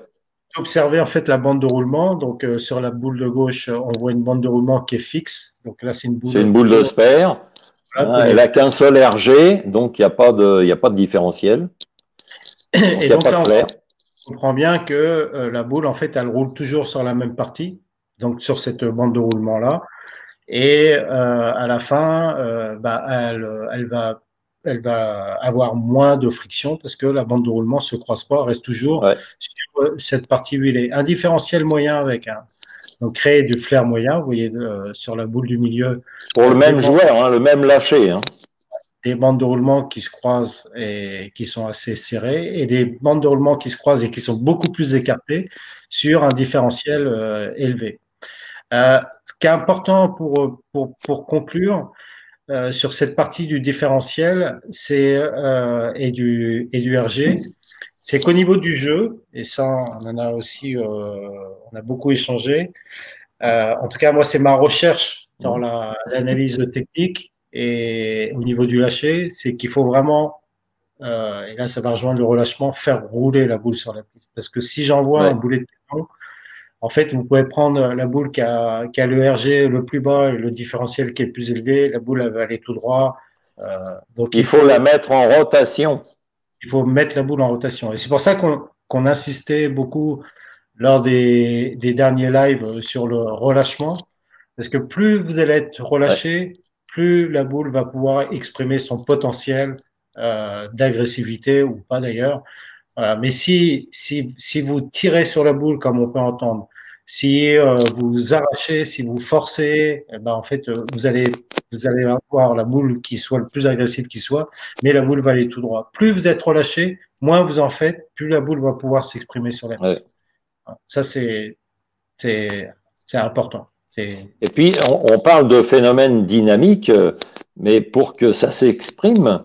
[SPEAKER 1] d'observer en fait la bande de roulement. Donc sur la boule de gauche, on voit une bande de roulement qui est fixe. Donc là, c'est une
[SPEAKER 2] C'est
[SPEAKER 1] boule
[SPEAKER 2] une boule de Sper.
[SPEAKER 1] voilà,
[SPEAKER 2] Hein, elle a qu'un seul RG, donc il y a pas de différentiel. Donc
[SPEAKER 1] Et
[SPEAKER 2] il n'y a
[SPEAKER 1] donc
[SPEAKER 2] pas de
[SPEAKER 1] là,
[SPEAKER 2] flair.
[SPEAKER 1] on comprend bien que la boule, en fait, elle roule toujours sur la même partie, donc sur cette bande de roulement-là. Et à la fin, elle va avoir moins de friction parce que la bande de roulement se croise pas, reste toujours
[SPEAKER 2] Ouais.
[SPEAKER 1] sur cette partie huilée. Un différentiel moyen avec donc créer du flair moyen, vous voyez sur la boule du milieu,
[SPEAKER 2] Pour le
[SPEAKER 1] des
[SPEAKER 2] même
[SPEAKER 1] bandes,
[SPEAKER 2] joueur, hein, le même lâcher. Hein.
[SPEAKER 1] des bandes de roulement qui se croisent et qui sont assez serrées et des bandes de roulement qui se croisent et qui sont beaucoup plus écartées sur un différentiel élevé. Ce qui est important pour conclure, sur cette partie du différentiel et du RG, c'est qu'au niveau du jeu, et ça on en a aussi on a beaucoup échangé, en tout cas moi c'est ma recherche dans l'analyse technique et au niveau du lâcher, c'est qu'il faut vraiment, et là ça va rejoindre le relâchement, faire rouler la boule sur la piste. Parce que si j'envoie un
[SPEAKER 2] Ouais.
[SPEAKER 1] boulet de canon, en fait, vous pouvez prendre la boule qui a le RG le plus bas et le différentiel qui est le plus élevé. La boule, elle va aller tout droit. Donc,
[SPEAKER 2] Il faut la mettre en rotation.
[SPEAKER 1] il faut mettre la boule en rotation. Et c'est pour ça qu'on insistait beaucoup lors des derniers lives sur le relâchement. Parce que plus vous allez être
[SPEAKER 2] Ouais.
[SPEAKER 1] relâché, plus la boule va pouvoir exprimer son potentiel d'agressivité ou pas d'ailleurs. Voilà. Mais si vous tirez sur la boule, comme on peut entendre, si vous arrachez, si vous forcez, eh ben, en fait, vous allez avoir la boule qui soit le plus agressive qui soit, mais la boule va aller tout droit. Plus vous êtes relâché, moins vous en faites, plus la boule va pouvoir s'exprimer sur la
[SPEAKER 2] Ouais.
[SPEAKER 1] piste. Voilà. Ça, c'est, c'est important.
[SPEAKER 2] Et puis, on parle de phénomène dynamique, mais pour que ça s'exprime,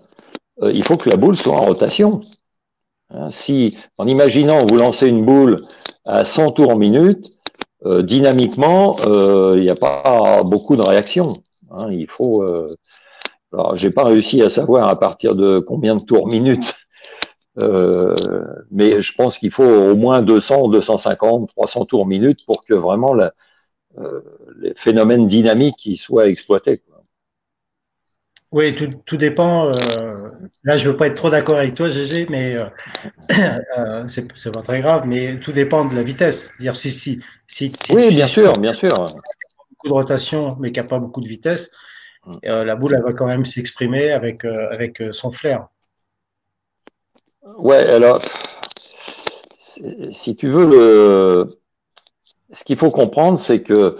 [SPEAKER 2] il faut que la boule soit en rotation. Hein, si, en imaginant vous lancez une boule à 100 tours minute, dynamiquement, il n'y a pas beaucoup de réaction. Hein, il faut. Alors, j'ai pas réussi à savoir à partir de combien de tours minute, mais je pense qu'il faut au moins 200, 250, 300 tours minute pour que vraiment les phénomènes dynamiques qui soient exploités. Quoi.
[SPEAKER 1] Oui, tout dépend. Là, je veux pas être trop d'accord avec toi, GG, mais c'est pas très grave. Mais tout dépend de la vitesse. Dire si
[SPEAKER 2] Oui,
[SPEAKER 1] tu
[SPEAKER 2] bien
[SPEAKER 1] disposes
[SPEAKER 2] sûr, bien sûr.
[SPEAKER 1] de beaucoup de rotation, mais qu'il n'y a pas beaucoup de vitesse, la boule, elle va quand même s'exprimer avec son flair.
[SPEAKER 2] Ouais, alors, si tu veux, ce qu'il faut comprendre, c'est que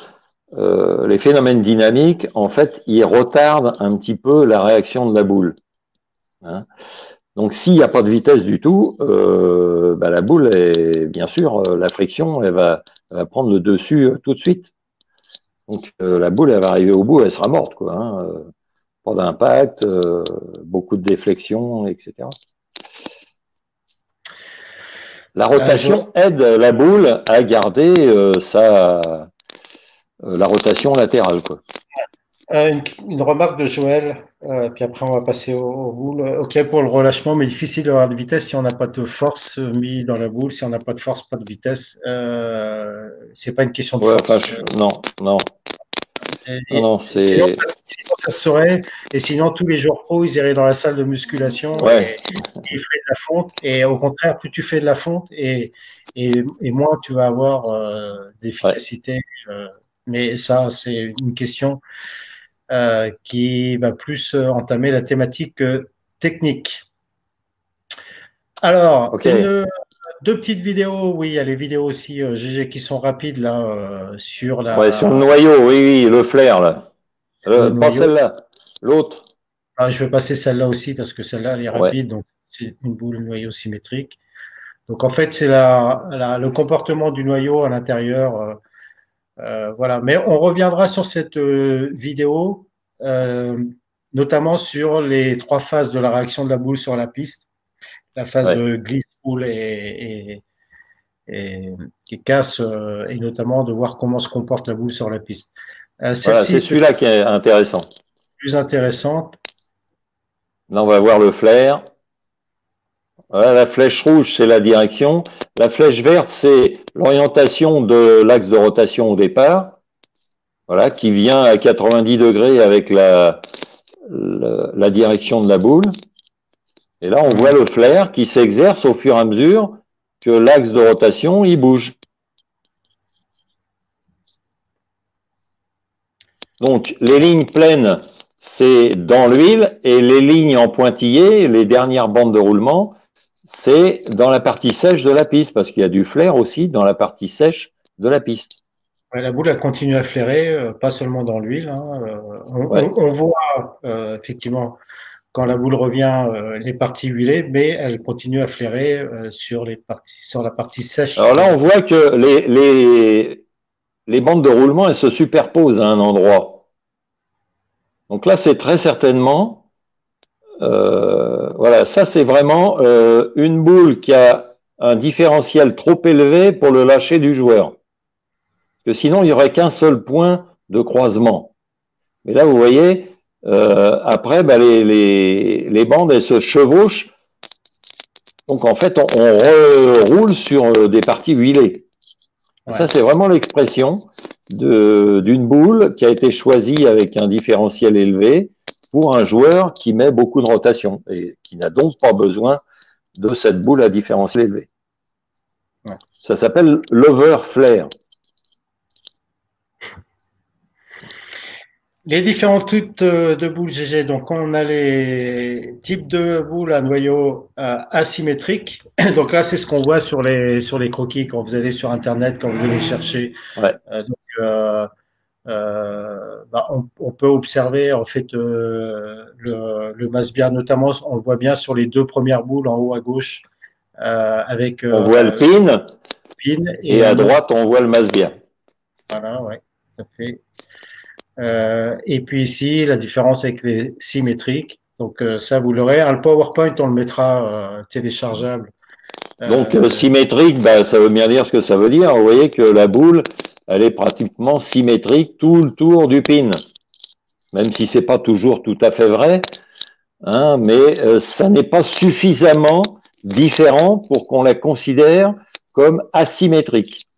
[SPEAKER 2] les phénomènes dynamiques, en fait, ils retardent un petit peu la réaction de la boule. Hein. Donc, s'il n'y a pas de vitesse du tout, la boule, bien sûr, la friction, elle va prendre le dessus tout de suite. Donc, la boule, elle va arriver au bout, elle sera morte, quoi. Hein. Pas d'impact, beaucoup de déflexion, etc. La rotation aide la boule à garder la rotation latérale, quoi.
[SPEAKER 1] Une remarque de Joël, puis après on va passer au boule. Ok pour le relâchement, mais difficile d'avoir de vitesse si on n'a pas de force mis dans la boule. Si on n'a pas de force, pas de vitesse. C'est pas une question de
[SPEAKER 2] Ouais,
[SPEAKER 1] force.
[SPEAKER 2] non, non. Non,
[SPEAKER 1] sinon, ça se saurait. Et sinon, tous les joueurs pro, ils iraient dans la salle de musculation et ils feraient de la fonte. Et au contraire, plus tu fais de la fonte et moins tu vas avoir d'efficacité. Mais ça, c'est une question qui va plus entamer la thématique technique. Alors, deux petites vidéos, oui, il y a les vidéos aussi GG qui sont rapides là sur la.
[SPEAKER 2] Ouais, sur le noyau, oui, le flair là. Pas celle-là, l'autre.
[SPEAKER 1] Ah, je vais passer celle-là aussi parce que celle-là elle est rapide, donc c'est une boule noyau symétrique. Donc en fait c'est le comportement du noyau à l'intérieur. Voilà, mais on reviendra sur cette vidéo, notamment sur les trois phases de la réaction de la boule sur la piste, la phase glisse-boule et casse, et notamment de voir comment se comporte la boule sur la piste.
[SPEAKER 2] Voilà, c'est celui-là qui est intéressant.
[SPEAKER 1] Plus intéressante.
[SPEAKER 2] Là, on va voir le flair. Voilà, la flèche rouge, c'est la direction. La flèche verte, c'est l'orientation de l'axe de rotation au départ. Voilà, qui vient à 90 degrés avec la direction de la boule. Et là, on voit le flair qui s'exerce au fur et à mesure que l'axe de rotation, il bouge. Donc, les lignes pleines, c'est dans l'huile, et les lignes en pointillé, les dernières bandes de roulement, c'est dans la partie sèche de la piste, parce qu'il y a du flair aussi dans la partie sèche de la piste.
[SPEAKER 1] Ouais, la boule, elle continue à flairer, pas seulement dans l'huile. Hein. On voit effectivement quand la boule revient les parties huilées, mais elle continue à flairer sur la partie sèche.
[SPEAKER 2] Alors là, on voit que les bandes de roulement, elles se superposent à un endroit. Donc là, c'est très certainement, voilà, ça c'est vraiment une boule qui a un différentiel trop élevé pour le lâcher du joueur. Parce que sinon, il n'y aurait qu'un seul point de croisement. Mais là, vous voyez, après, les bandes, elles se chevauchent. Donc, en fait, on roule sur des parties huilées. Ouais. Ça, c'est vraiment l'expression d'une boule qui a été choisie avec un différentiel élevé pour un joueur qui met beaucoup de rotation et qui n'a donc pas besoin de cette boule à différentiel élevé. Ouais. Ça s'appelle l'overflare.
[SPEAKER 1] Les différents types de boules GG. Donc, on a les types de boules à noyau asymétriques. Donc là, c'est ce qu'on voit sur les croquis quand vous allez sur Internet, quand vous allez chercher.
[SPEAKER 2] Ouais.
[SPEAKER 1] On peut observer en fait le Masbia, notamment, on le voit bien sur les deux premières boules en haut à gauche. Avec,
[SPEAKER 2] on voit le pin et à droite, on voit le Masbia.
[SPEAKER 1] Voilà, ouais, ça fait. Et puis ici, la différence avec les symétriques. Donc ça, vous l'aurez. Le PowerPoint, on le mettra téléchargeable.
[SPEAKER 2] Donc symétrique, ça veut bien dire ce que ça veut dire. Vous voyez que la boule, elle est pratiquement symétrique tout le tour du pin. Même si c'est pas toujours tout à fait vrai, hein, mais ça n'est pas suffisamment différent pour qu'on la considère comme asymétrique.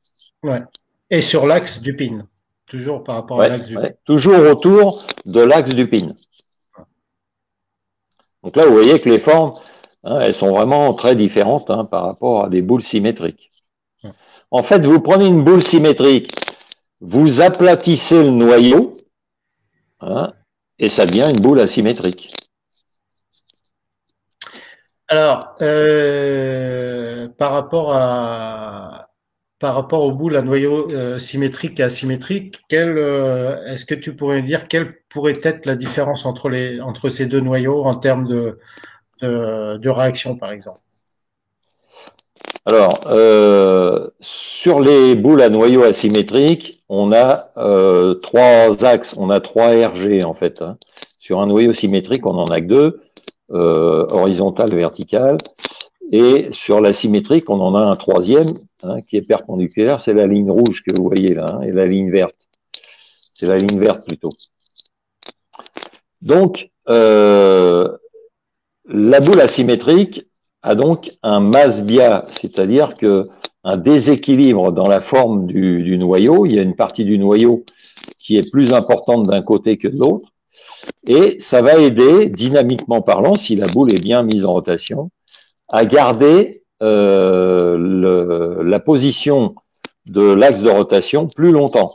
[SPEAKER 1] Ouais. Et sur l'axe du pin. Toujours par rapport à l'axe du pin.
[SPEAKER 2] Toujours autour de l'axe du pin. Donc là, vous voyez que les formes, hein, elles sont vraiment très différentes hein, par rapport à des boules symétriques. En fait, vous prenez une boule symétrique, vous aplatissez le noyau, hein, et ça devient une boule asymétrique.
[SPEAKER 1] Alors, par rapport aux boules à noyaux symétriques et asymétriques, est-ce que tu pourrais dire quelle pourrait être la différence entre ces deux noyaux en termes de réaction, par exemple?
[SPEAKER 2] Alors, sur les boules à noyaux asymétriques, on a trois axes, on a trois RG en fait, hein. Sur un noyau symétrique, on en a que deux, horizontal, vertical. Et sur l'asymétrique, on en a un troisième, hein, qui est perpendiculaire, c'est la ligne rouge que vous voyez là, hein, et la ligne verte. C'est la ligne verte plutôt. Donc, la boule asymétrique a donc un Masbia, c'est-à-dire que un déséquilibre dans la forme du noyau. Il y a une partie du noyau qui est plus importante d'un côté que de l'autre. Et ça va aider, dynamiquement parlant, si la boule est bien mise en rotation, à garder la position de l'axe de rotation plus longtemps.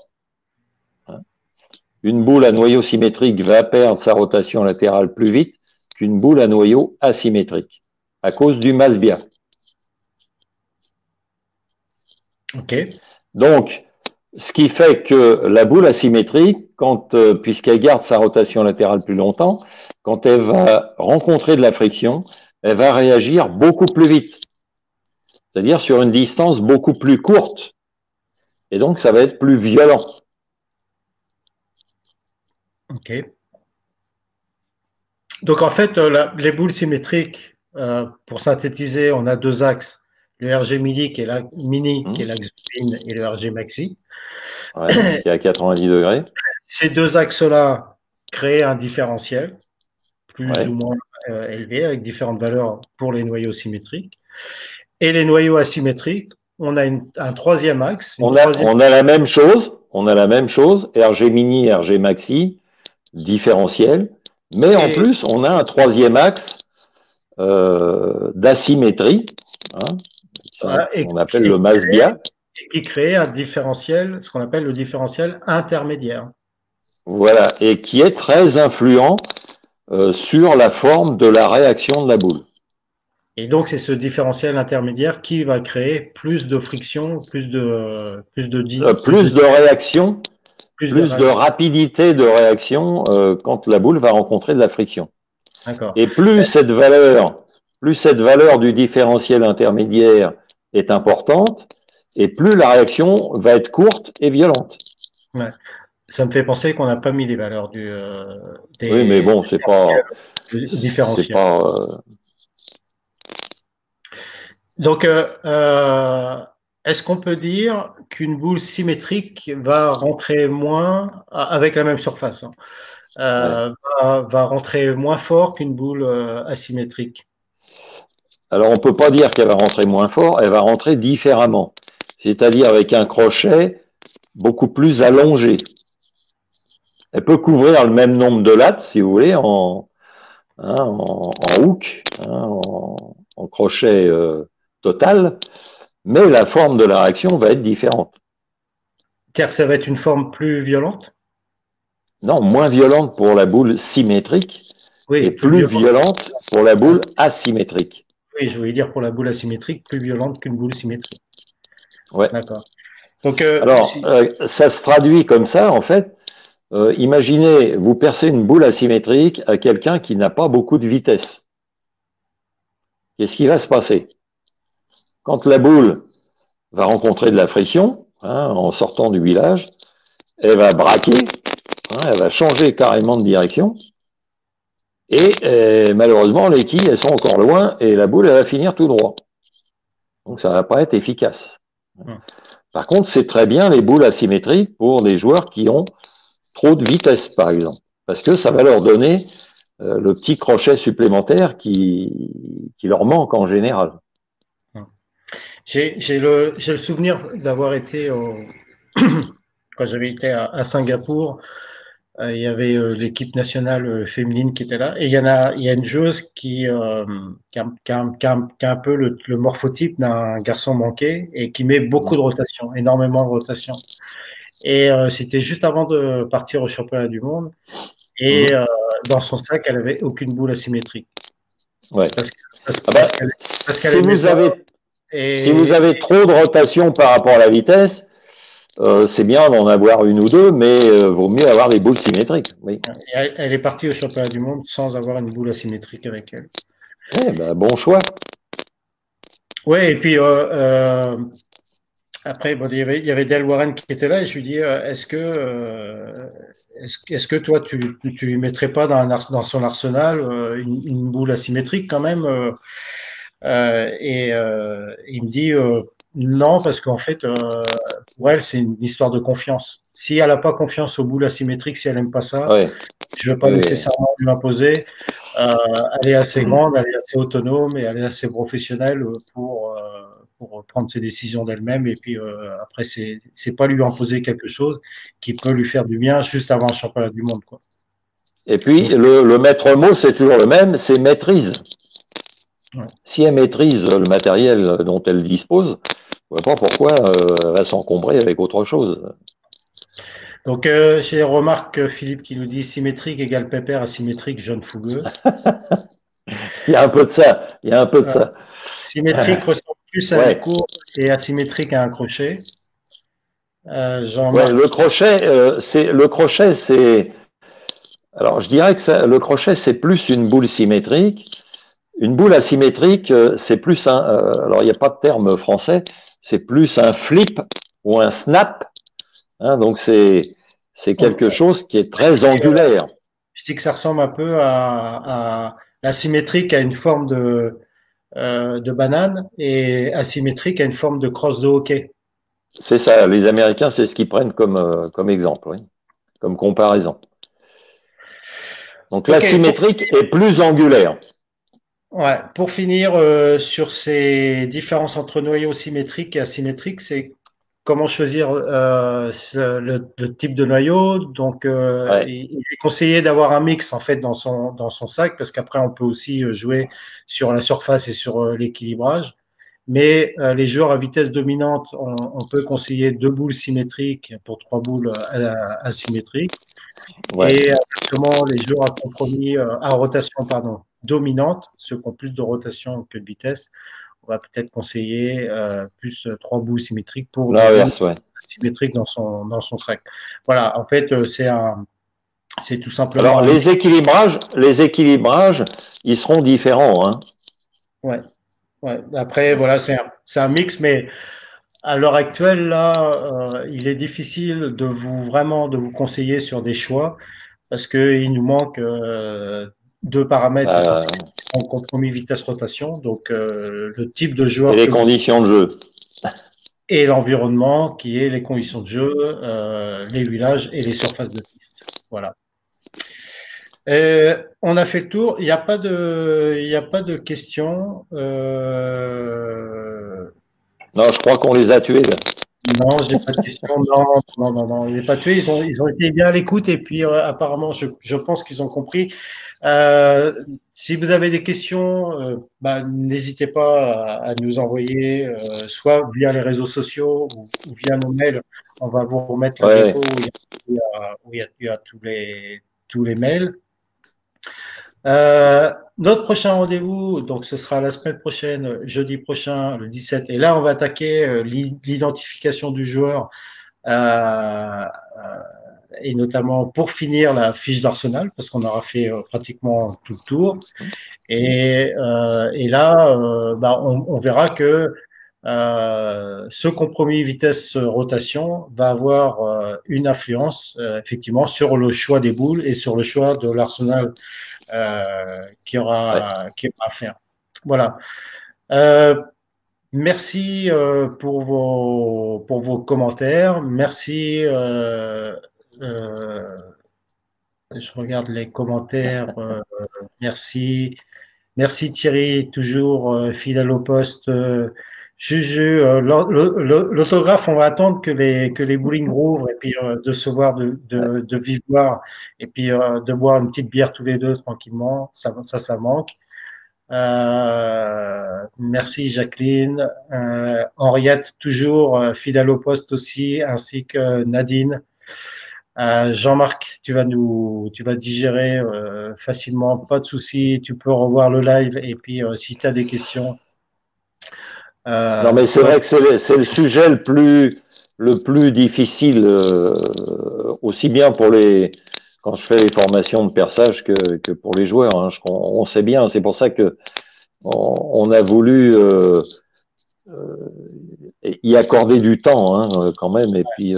[SPEAKER 2] Une boule à noyau symétrique va perdre sa rotation latérale plus vite qu'une boule à noyau asymétrique, à cause du Masbia.
[SPEAKER 1] Ok.
[SPEAKER 2] Donc, ce qui fait que la boule asymétrique, puisqu'elle garde sa rotation latérale plus longtemps, quand elle va rencontrer de la friction, elle va réagir beaucoup plus vite, c'est-à-dire sur une distance beaucoup plus courte. Et donc, ça va être plus violent.
[SPEAKER 1] Ok. Donc en fait, les boules symétriques, pour synthétiser, on a deux axes, le RG mini qui est l'axe min et le RG maxi.
[SPEAKER 2] Ouais, qui est à 90 degrés.
[SPEAKER 1] Ces deux axes-là créent un différentiel plus
[SPEAKER 2] Ouais.
[SPEAKER 1] ou moins élevé avec différentes valeurs pour les noyaux symétriques. Et les noyaux asymétriques, on a un troisième axe,
[SPEAKER 2] On a la même chose, RG mini, RG maxi, différentiel, mais en plus, on a un troisième axe d'asymétrie, hein, qu'on appelle le Masbia.
[SPEAKER 1] Qui crée un différentiel, ce qu'on appelle le différentiel intermédiaire.
[SPEAKER 2] Voilà, et qui est très influent sur la forme de la réaction de la boule.
[SPEAKER 1] Et donc, c'est ce différentiel intermédiaire qui va créer plus de friction, plus de
[SPEAKER 2] réaction, plus de rapidité de réaction quand la boule va rencontrer de la friction. Et plus cette valeur du différentiel intermédiaire est importante, et plus la réaction va être courte et violente.
[SPEAKER 1] Ouais. Ça me fait penser qu'on n'a pas mis les valeurs
[SPEAKER 2] oui, mais bon, c'est pas.
[SPEAKER 1] différentiels. Donc, est-ce qu'on peut dire qu'une boule symétrique va rentrer moins avec la même surface, hein, va rentrer moins fort qu'une boule asymétrique?
[SPEAKER 2] Alors, on ne peut pas dire qu'elle va rentrer moins fort, elle va rentrer différemment, c'est-à-dire avec un crochet beaucoup plus allongé. Elle peut couvrir le même nombre de lattes, si vous voulez, en hook, en crochet total, mais la forme de la réaction va être différente.
[SPEAKER 1] C'est-à-dire que ça va être une forme plus violente?
[SPEAKER 2] Non, moins violente pour la boule symétrique, oui, et plus violente pour la boule asymétrique.
[SPEAKER 1] Oui, je voulais dire pour la boule asymétrique, plus violente qu'une boule symétrique.
[SPEAKER 2] Ouais.
[SPEAKER 1] D'accord. Donc,
[SPEAKER 2] alors, ça se traduit comme ça, en fait. Imaginez, vous percez une boule asymétrique à quelqu'un qui n'a pas beaucoup de vitesse. Qu'est-ce qui va se passer? Quand la boule va rencontrer de la friction, en sortant du village, elle va braquer, elle va changer carrément de direction, et malheureusement, les quilles, elles sont encore loin, et la boule, elle va finir tout droit. Donc, ça va pas être efficace. Par contre, c'est très bien les boules asymétriques pour des joueurs qui ont trop de vitesse, par exemple, parce que ça va leur donner le petit crochet supplémentaire qui leur manque en général.
[SPEAKER 1] J'ai le souvenir d'avoir été quand j'avais été à Singapour, il y avait l'équipe nationale féminine qui était là, et il y a une joueuse qui a un peu le morphotype d'un garçon manqué et qui met beaucoup de rotation, énormément de rotation. Et c'était juste avant de partir au championnat du monde. Et dans son sac, elle avait aucune boule asymétrique.
[SPEAKER 2] Ouais.
[SPEAKER 1] Parce que-
[SPEAKER 2] Ah bah,
[SPEAKER 1] parce qu'elle aimait pas.
[SPEAKER 2] si vous
[SPEAKER 1] Et,
[SPEAKER 2] avez trop de rotation par rapport à la vitesse, c'est bien d'en avoir une ou deux, mais vaut mieux avoir des boules symétriques. Oui.
[SPEAKER 1] elle est partie au championnat du monde sans avoir une boule asymétrique avec elle.
[SPEAKER 2] Ouais, bah, bon choix.
[SPEAKER 1] Ouais, et puis après, bon, il y avait Del Warren qui était là et je lui dis est-ce que toi tu lui mettrais pas dans son arsenal une boule asymétrique quand même il me dit non parce qu'en fait pour elle c'est une histoire de confiance. Si elle n'a pas confiance aux boules asymétriques, si elle aime pas ça,
[SPEAKER 2] Ouais.
[SPEAKER 1] je ne veux pas
[SPEAKER 2] Ouais.
[SPEAKER 1] nécessairement lui imposer. Elle est assez grande, elle est assez autonome et elle est assez professionnelle pour prendre ses décisions d'elle-même. Et puis après, c'est pas lui imposer quelque chose qui peut lui faire du bien juste avant un championnat du monde, quoi.
[SPEAKER 2] Et puis,
[SPEAKER 1] Donc,
[SPEAKER 2] le maître mot, c'est toujours le même, c'est maîtrise.
[SPEAKER 1] ouais.
[SPEAKER 2] Si elle maîtrise le matériel dont elle dispose, je ne vois pas pourquoi elle va s'encombrer avec autre chose.
[SPEAKER 1] Donc j'ai remarqué Philippe qui nous dit symétrique égale pépère, asymétrique jaune fougueux.
[SPEAKER 2] Il y a un peu de ça. Il y a un peu de
[SPEAKER 1] Euh,
[SPEAKER 2] ça.
[SPEAKER 1] symétrique ressemble plus à une
[SPEAKER 2] Ouais.
[SPEAKER 1] courbe et asymétrique à un crochet.
[SPEAKER 2] Ouais.
[SPEAKER 1] Jean-Marc.
[SPEAKER 2] Le crochet, c'est. Alors, je dirais que le crochet, c'est plus une boule symétrique. Une boule asymétrique, c'est plus un. Alors, il n'y a pas de terme français. C'est plus un flip ou un snap. Hein, donc, c'est quelque chose qui est très angulaire.
[SPEAKER 1] Je dis que ça ressemble un peu à la symétrique à une forme de banane et asymétrique à une forme de crosse de hockey.
[SPEAKER 2] C'est ça. Les Américains, c'est ce qu'ils prennent comme exemple, oui, comme comparaison. Donc,
[SPEAKER 1] Ok,
[SPEAKER 2] l'asymétrique est plus angulaire.
[SPEAKER 1] pour finir sur ces différences entre noyaux symétriques et asymétriques, c'est comment choisir le type de noyau. Donc,
[SPEAKER 2] Ouais.
[SPEAKER 1] il est conseillé d'avoir un mix en fait dans son sac parce qu'après on peut aussi jouer sur la surface et sur l'équilibrage. Mais les joueurs à vitesse dominante, on peut conseiller 2 boules symétriques pour 3 boules asymétriques.
[SPEAKER 2] Ouais.
[SPEAKER 1] Et inversement, les joueurs à compromis, à rotation, pardon, dominante, ceux qui ont plus de rotation que de vitesse, on va peut-être conseiller plus 3 boules symétriques pour 2 boules
[SPEAKER 2] L'inverse, ouais.
[SPEAKER 1] symétriques dans son sac. Voilà, en fait, c'est tout simplement
[SPEAKER 2] Alors,
[SPEAKER 1] un mix.
[SPEAKER 2] les équilibrages, ils seront différents, hein.
[SPEAKER 1] Ouais, ouais. Après, voilà, c'est un mix, mais à l'heure actuelle, là, il est difficile vraiment de vous conseiller sur des choix parce qu'il nous manque 2 paramètres
[SPEAKER 2] Euh,
[SPEAKER 1] essentiels en compromis vitesse-rotation, donc le type de
[SPEAKER 2] et
[SPEAKER 1] joueur
[SPEAKER 2] les
[SPEAKER 1] que vous
[SPEAKER 2] conditions de jeu.
[SPEAKER 1] et l'environnement qui est les conditions de jeu, les huilages et les surfaces de piste. Voilà. On a fait le tour. Il y a pas de questions.
[SPEAKER 2] Non, je crois qu'on les a tués, là.
[SPEAKER 1] Non, j'ai pas de questions. Non, non, non, non. Il n'est pas tué. Ils ont été bien à l'écoute et puis apparemment, je pense qu'ils ont compris. Si vous avez des questions, bah, n'hésitez pas à nous envoyer, soit via les réseaux sociaux ou via nos mails. On va vous remettre le
[SPEAKER 2] Ouais.
[SPEAKER 1] dépôt où il y a tous les mails. Notre prochain rendez-vous, donc ce sera la semaine prochaine, jeudi prochain, le 17. Et là, on va attaquer l'identification du joueur euh, et notamment pour finir la fiche d'Arsenal, parce qu'on aura fait pratiquement tout le tour. Et là, bah, on verra que ce compromis vitesse-rotation va avoir une influence effectivement sur le choix des boules et sur le choix de l'Arsenal qui
[SPEAKER 2] Ouais.
[SPEAKER 1] aura à faire. Voilà. Euh, Merci pour vos commentaires. Merci. Euh, je regarde les commentaires. Merci. Merci Thierry, toujours fidèle au poste. Juju, l'autographe, on va attendre que les bowling rouvrent et puis de se voir de vive voix et puis de boire une petite bière tous les deux tranquillement. Ça manque. Merci Jacqueline. Henriette, toujours fidèle au poste aussi, ainsi que Nadine. Jean-Marc, tu vas digérer facilement, pas de souci. Tu peux revoir le live et puis si tu as des questions,
[SPEAKER 2] Non, mais c'est
[SPEAKER 1] toi,
[SPEAKER 2] vrai que c'est le sujet le plus difficile, aussi bien pour quand je fais les formations de perçage que pour les joueurs. Hein. On sait bien, c'est pour ça que on a voulu y accorder du temps, hein, quand même. Et puis,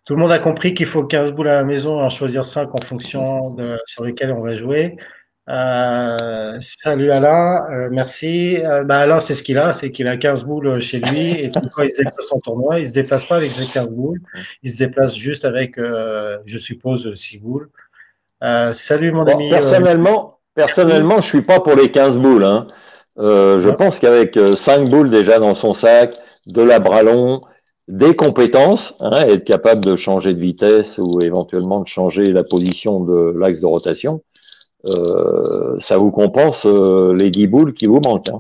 [SPEAKER 1] tout le monde a compris qu'il faut 15 boules à la maison, en choisir 5 en fonction sur lesquelles on va jouer. Salut Alain, merci. Alain, c'est ce qu'il a, c'est qu'il a 15 boules chez lui et puis quand il se déplace en tournoi, il se déplace pas avec ses 15 boules, il se déplace juste avec, je suppose, 6 boules. Salut mon
[SPEAKER 2] bon,
[SPEAKER 1] ami.
[SPEAKER 2] personnellement, je suis pas pour les 15 boules. Hein. Je
[SPEAKER 1] Ouais,
[SPEAKER 2] pense qu'avec 5 boules déjà dans son sac, de la bralon, des compétences, hein, être capable de changer de vitesse ou éventuellement de changer la position de l'axe de rotation, ça vous compense les 10 boules qui vous manquent. Hein.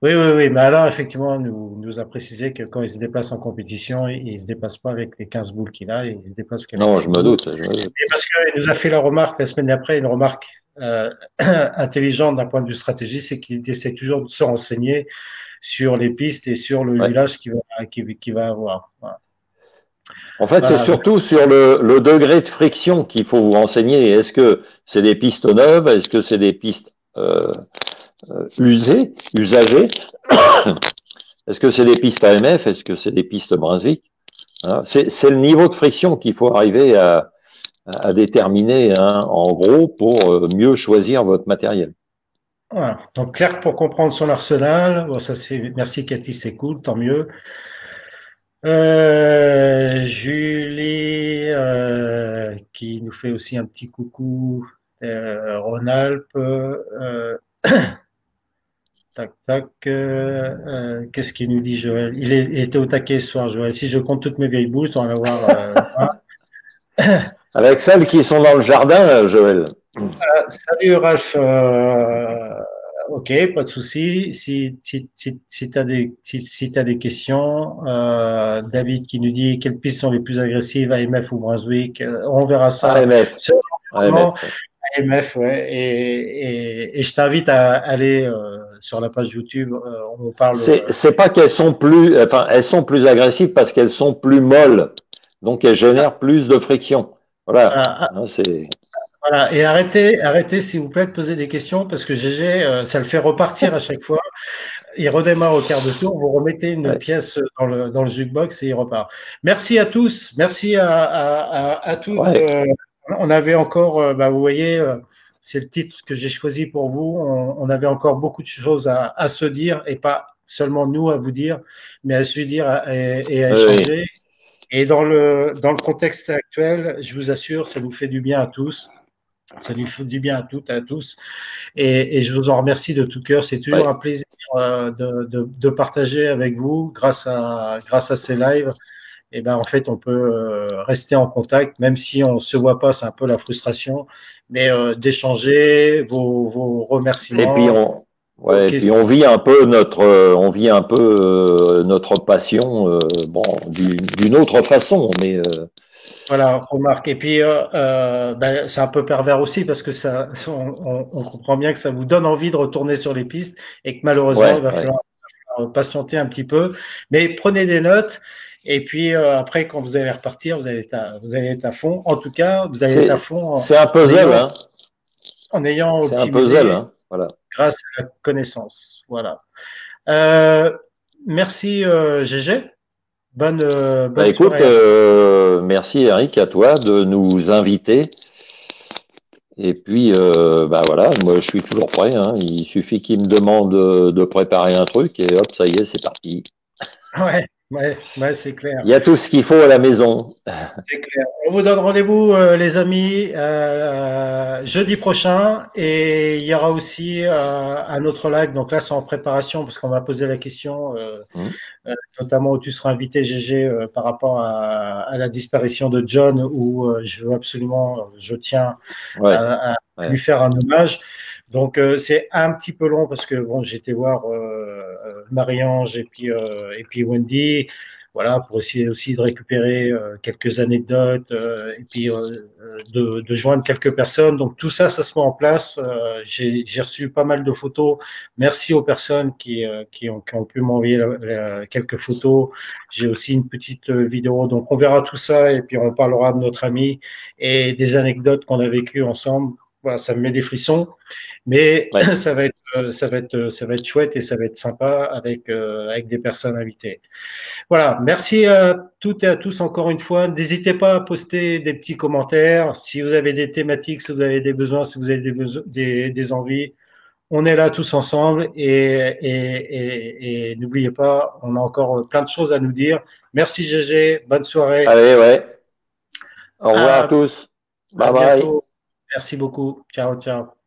[SPEAKER 1] oui, oui, oui. Mais Alain, effectivement, nous a précisé que quand il se déplace en compétition, il se déplace pas avec les 15 boules qu'il a, il se déplace qu'avec
[SPEAKER 2] Non,
[SPEAKER 1] 6
[SPEAKER 2] je me
[SPEAKER 1] boules.
[SPEAKER 2] doute, je me doute.
[SPEAKER 1] Et parce qu'il nous a fait la remarque la semaine d'après, une remarque intelligente d'un point de vue stratégique, c'est qu'il essaie toujours de se renseigner sur les pistes et sur le
[SPEAKER 2] Ouais.
[SPEAKER 1] village qu'il va avoir. Voilà.
[SPEAKER 2] En fait, c'est
[SPEAKER 1] Voilà. Donc,
[SPEAKER 2] surtout sur le degré de friction qu'il faut vous renseigner. Est-ce que c'est des pistes neuves? Est-ce que c'est des pistes usagées? Est-ce que c'est des pistes AMF? Est-ce que c'est des pistes Brunswick? Hein, c'est le niveau de friction qu'il faut arriver à déterminer, hein, en gros, pour mieux choisir votre matériel.
[SPEAKER 1] voilà. Donc, clair pour comprendre son arsenal. Bon, ça, c'est, merci Cathy, c'est cool, tant mieux. Julie, qui nous fait aussi un petit coucou. Rhône-Alpes. Tac, tac. Qu'est-ce qu'il nous dit, Joël? Il était au taquet ce soir, Joël. Si je compte toutes mes vieilles boules, on va en avoir.
[SPEAKER 2] Avec celles qui sont dans le jardin, Joël.
[SPEAKER 1] Salut Ralph. Ok, pas de souci. Si tu as t'as des questions, David qui nous dit quelles pistes sont les plus agressives, AMF ou Brunswick, on verra ça.
[SPEAKER 2] AMF.
[SPEAKER 1] C'est vraiment
[SPEAKER 2] AMF.
[SPEAKER 1] AMF, ouais. Et je t'invite à aller sur la page YouTube. On parle.
[SPEAKER 2] C'est pas qu'elles sont plus, enfin, elles sont plus agressives parce qu'elles sont plus molles. Donc, elles génèrent plus de friction. Voilà.
[SPEAKER 1] Voilà.
[SPEAKER 2] Hein, c'est,
[SPEAKER 1] Voilà. Et arrêtez s'il vous plaît de poser des questions parce que GG, ça le fait repartir à chaque fois. Il redémarre au quart de tour, vous remettez une
[SPEAKER 2] ouais.
[SPEAKER 1] pièce dans le jukebox et il repart. Merci à tous, merci à toutes.
[SPEAKER 2] Ouais.
[SPEAKER 1] On avait encore, vous voyez, c'est le titre que j'ai choisi pour vous. On avait encore beaucoup de choses à se dire et pas seulement nous à vous dire, mais à se dire et à
[SPEAKER 2] Oui.
[SPEAKER 1] échanger. Et dans le contexte actuel, je vous assure, ça nous fait du bien à tous. Ça lui fait du bien à toutes et à tous. Et je vous en remercie de tout cœur. C'est toujours
[SPEAKER 2] Ouais.
[SPEAKER 1] un plaisir de partager avec vous grâce à ces lives. Et ben, en fait, on peut rester en contact, même si on se voit pas, c'est un peu la frustration, mais d'échanger vos
[SPEAKER 2] Et puis
[SPEAKER 1] remerciements, vos
[SPEAKER 2] ouais, et puis
[SPEAKER 1] questions.
[SPEAKER 2] on vit un peu notre passion, bon, d'une autre façon, mais
[SPEAKER 1] Voilà, remarque. Et puis, c'est un peu pervers aussi parce que on comprend bien que ça vous donne envie de retourner sur les pistes et que malheureusement, il
[SPEAKER 2] ouais,
[SPEAKER 1] va
[SPEAKER 2] ouais.
[SPEAKER 1] falloir patienter un petit peu. Mais prenez des notes et puis après, quand vous allez repartir, vous allez être à fond. En tout cas, vous allez être à fond
[SPEAKER 2] C'est un puzzle, hein.
[SPEAKER 1] en ayant
[SPEAKER 2] C'est un puzzle,
[SPEAKER 1] optimisé
[SPEAKER 2] hein. Voilà.
[SPEAKER 1] grâce à la connaissance. Voilà. Euh, merci GG.
[SPEAKER 2] Bah
[SPEAKER 1] Bonne
[SPEAKER 2] écoute,
[SPEAKER 1] soirée à tous.
[SPEAKER 2] merci Eric à toi de nous inviter. Et puis, bah voilà, moi je suis toujours prêt, hein. Il suffit qu'il me demande de préparer un truc et hop, ça y est, c'est parti.
[SPEAKER 1] Ouais, c'est clair.
[SPEAKER 2] Il y a tout ce qu'il faut à la maison.
[SPEAKER 1] C'est clair. On vous donne rendez-vous, les amis, jeudi prochain. Et il y aura aussi un autre live. Donc là, c'est en préparation parce qu'on va poser la question,
[SPEAKER 2] Hmm.
[SPEAKER 1] notamment où tu seras invité, GG, par rapport à la disparition de John, où je veux absolument, je tiens
[SPEAKER 2] Ouais,
[SPEAKER 1] à lui
[SPEAKER 2] ouais.
[SPEAKER 1] faire un hommage. Donc c'est un petit peu long parce que bon, j'étais voir Marie-Ange et puis Wendy. voilà, pour essayer aussi de récupérer quelques anecdotes et puis de joindre quelques personnes. Donc tout ça, ça se met en place. J'ai reçu pas mal de photos. Merci aux personnes qui ont pu m'envoyer quelques photos. J'ai aussi une petite vidéo. Donc on verra tout ça et puis on parlera de notre ami et des anecdotes qu'on a vécues ensemble. Voilà, ça me met des frissons. Mais
[SPEAKER 2] Ouais.
[SPEAKER 1] ça va être chouette et ça va être sympa avec des personnes invitées. Voilà. Merci à toutes et à tous encore une fois. N'hésitez pas à poster des petits commentaires. Si vous avez des thématiques, si vous avez des besoins, si vous avez des envies, on est là tous ensemble et n'oubliez pas, on a encore plein de choses à nous dire. Merci GG. Bonne soirée.
[SPEAKER 2] Allez, ouais. Au revoir à
[SPEAKER 1] À,
[SPEAKER 2] tous.
[SPEAKER 1] à
[SPEAKER 2] Bye bye.
[SPEAKER 1] bientôt. Merci beaucoup. Ciao, ciao.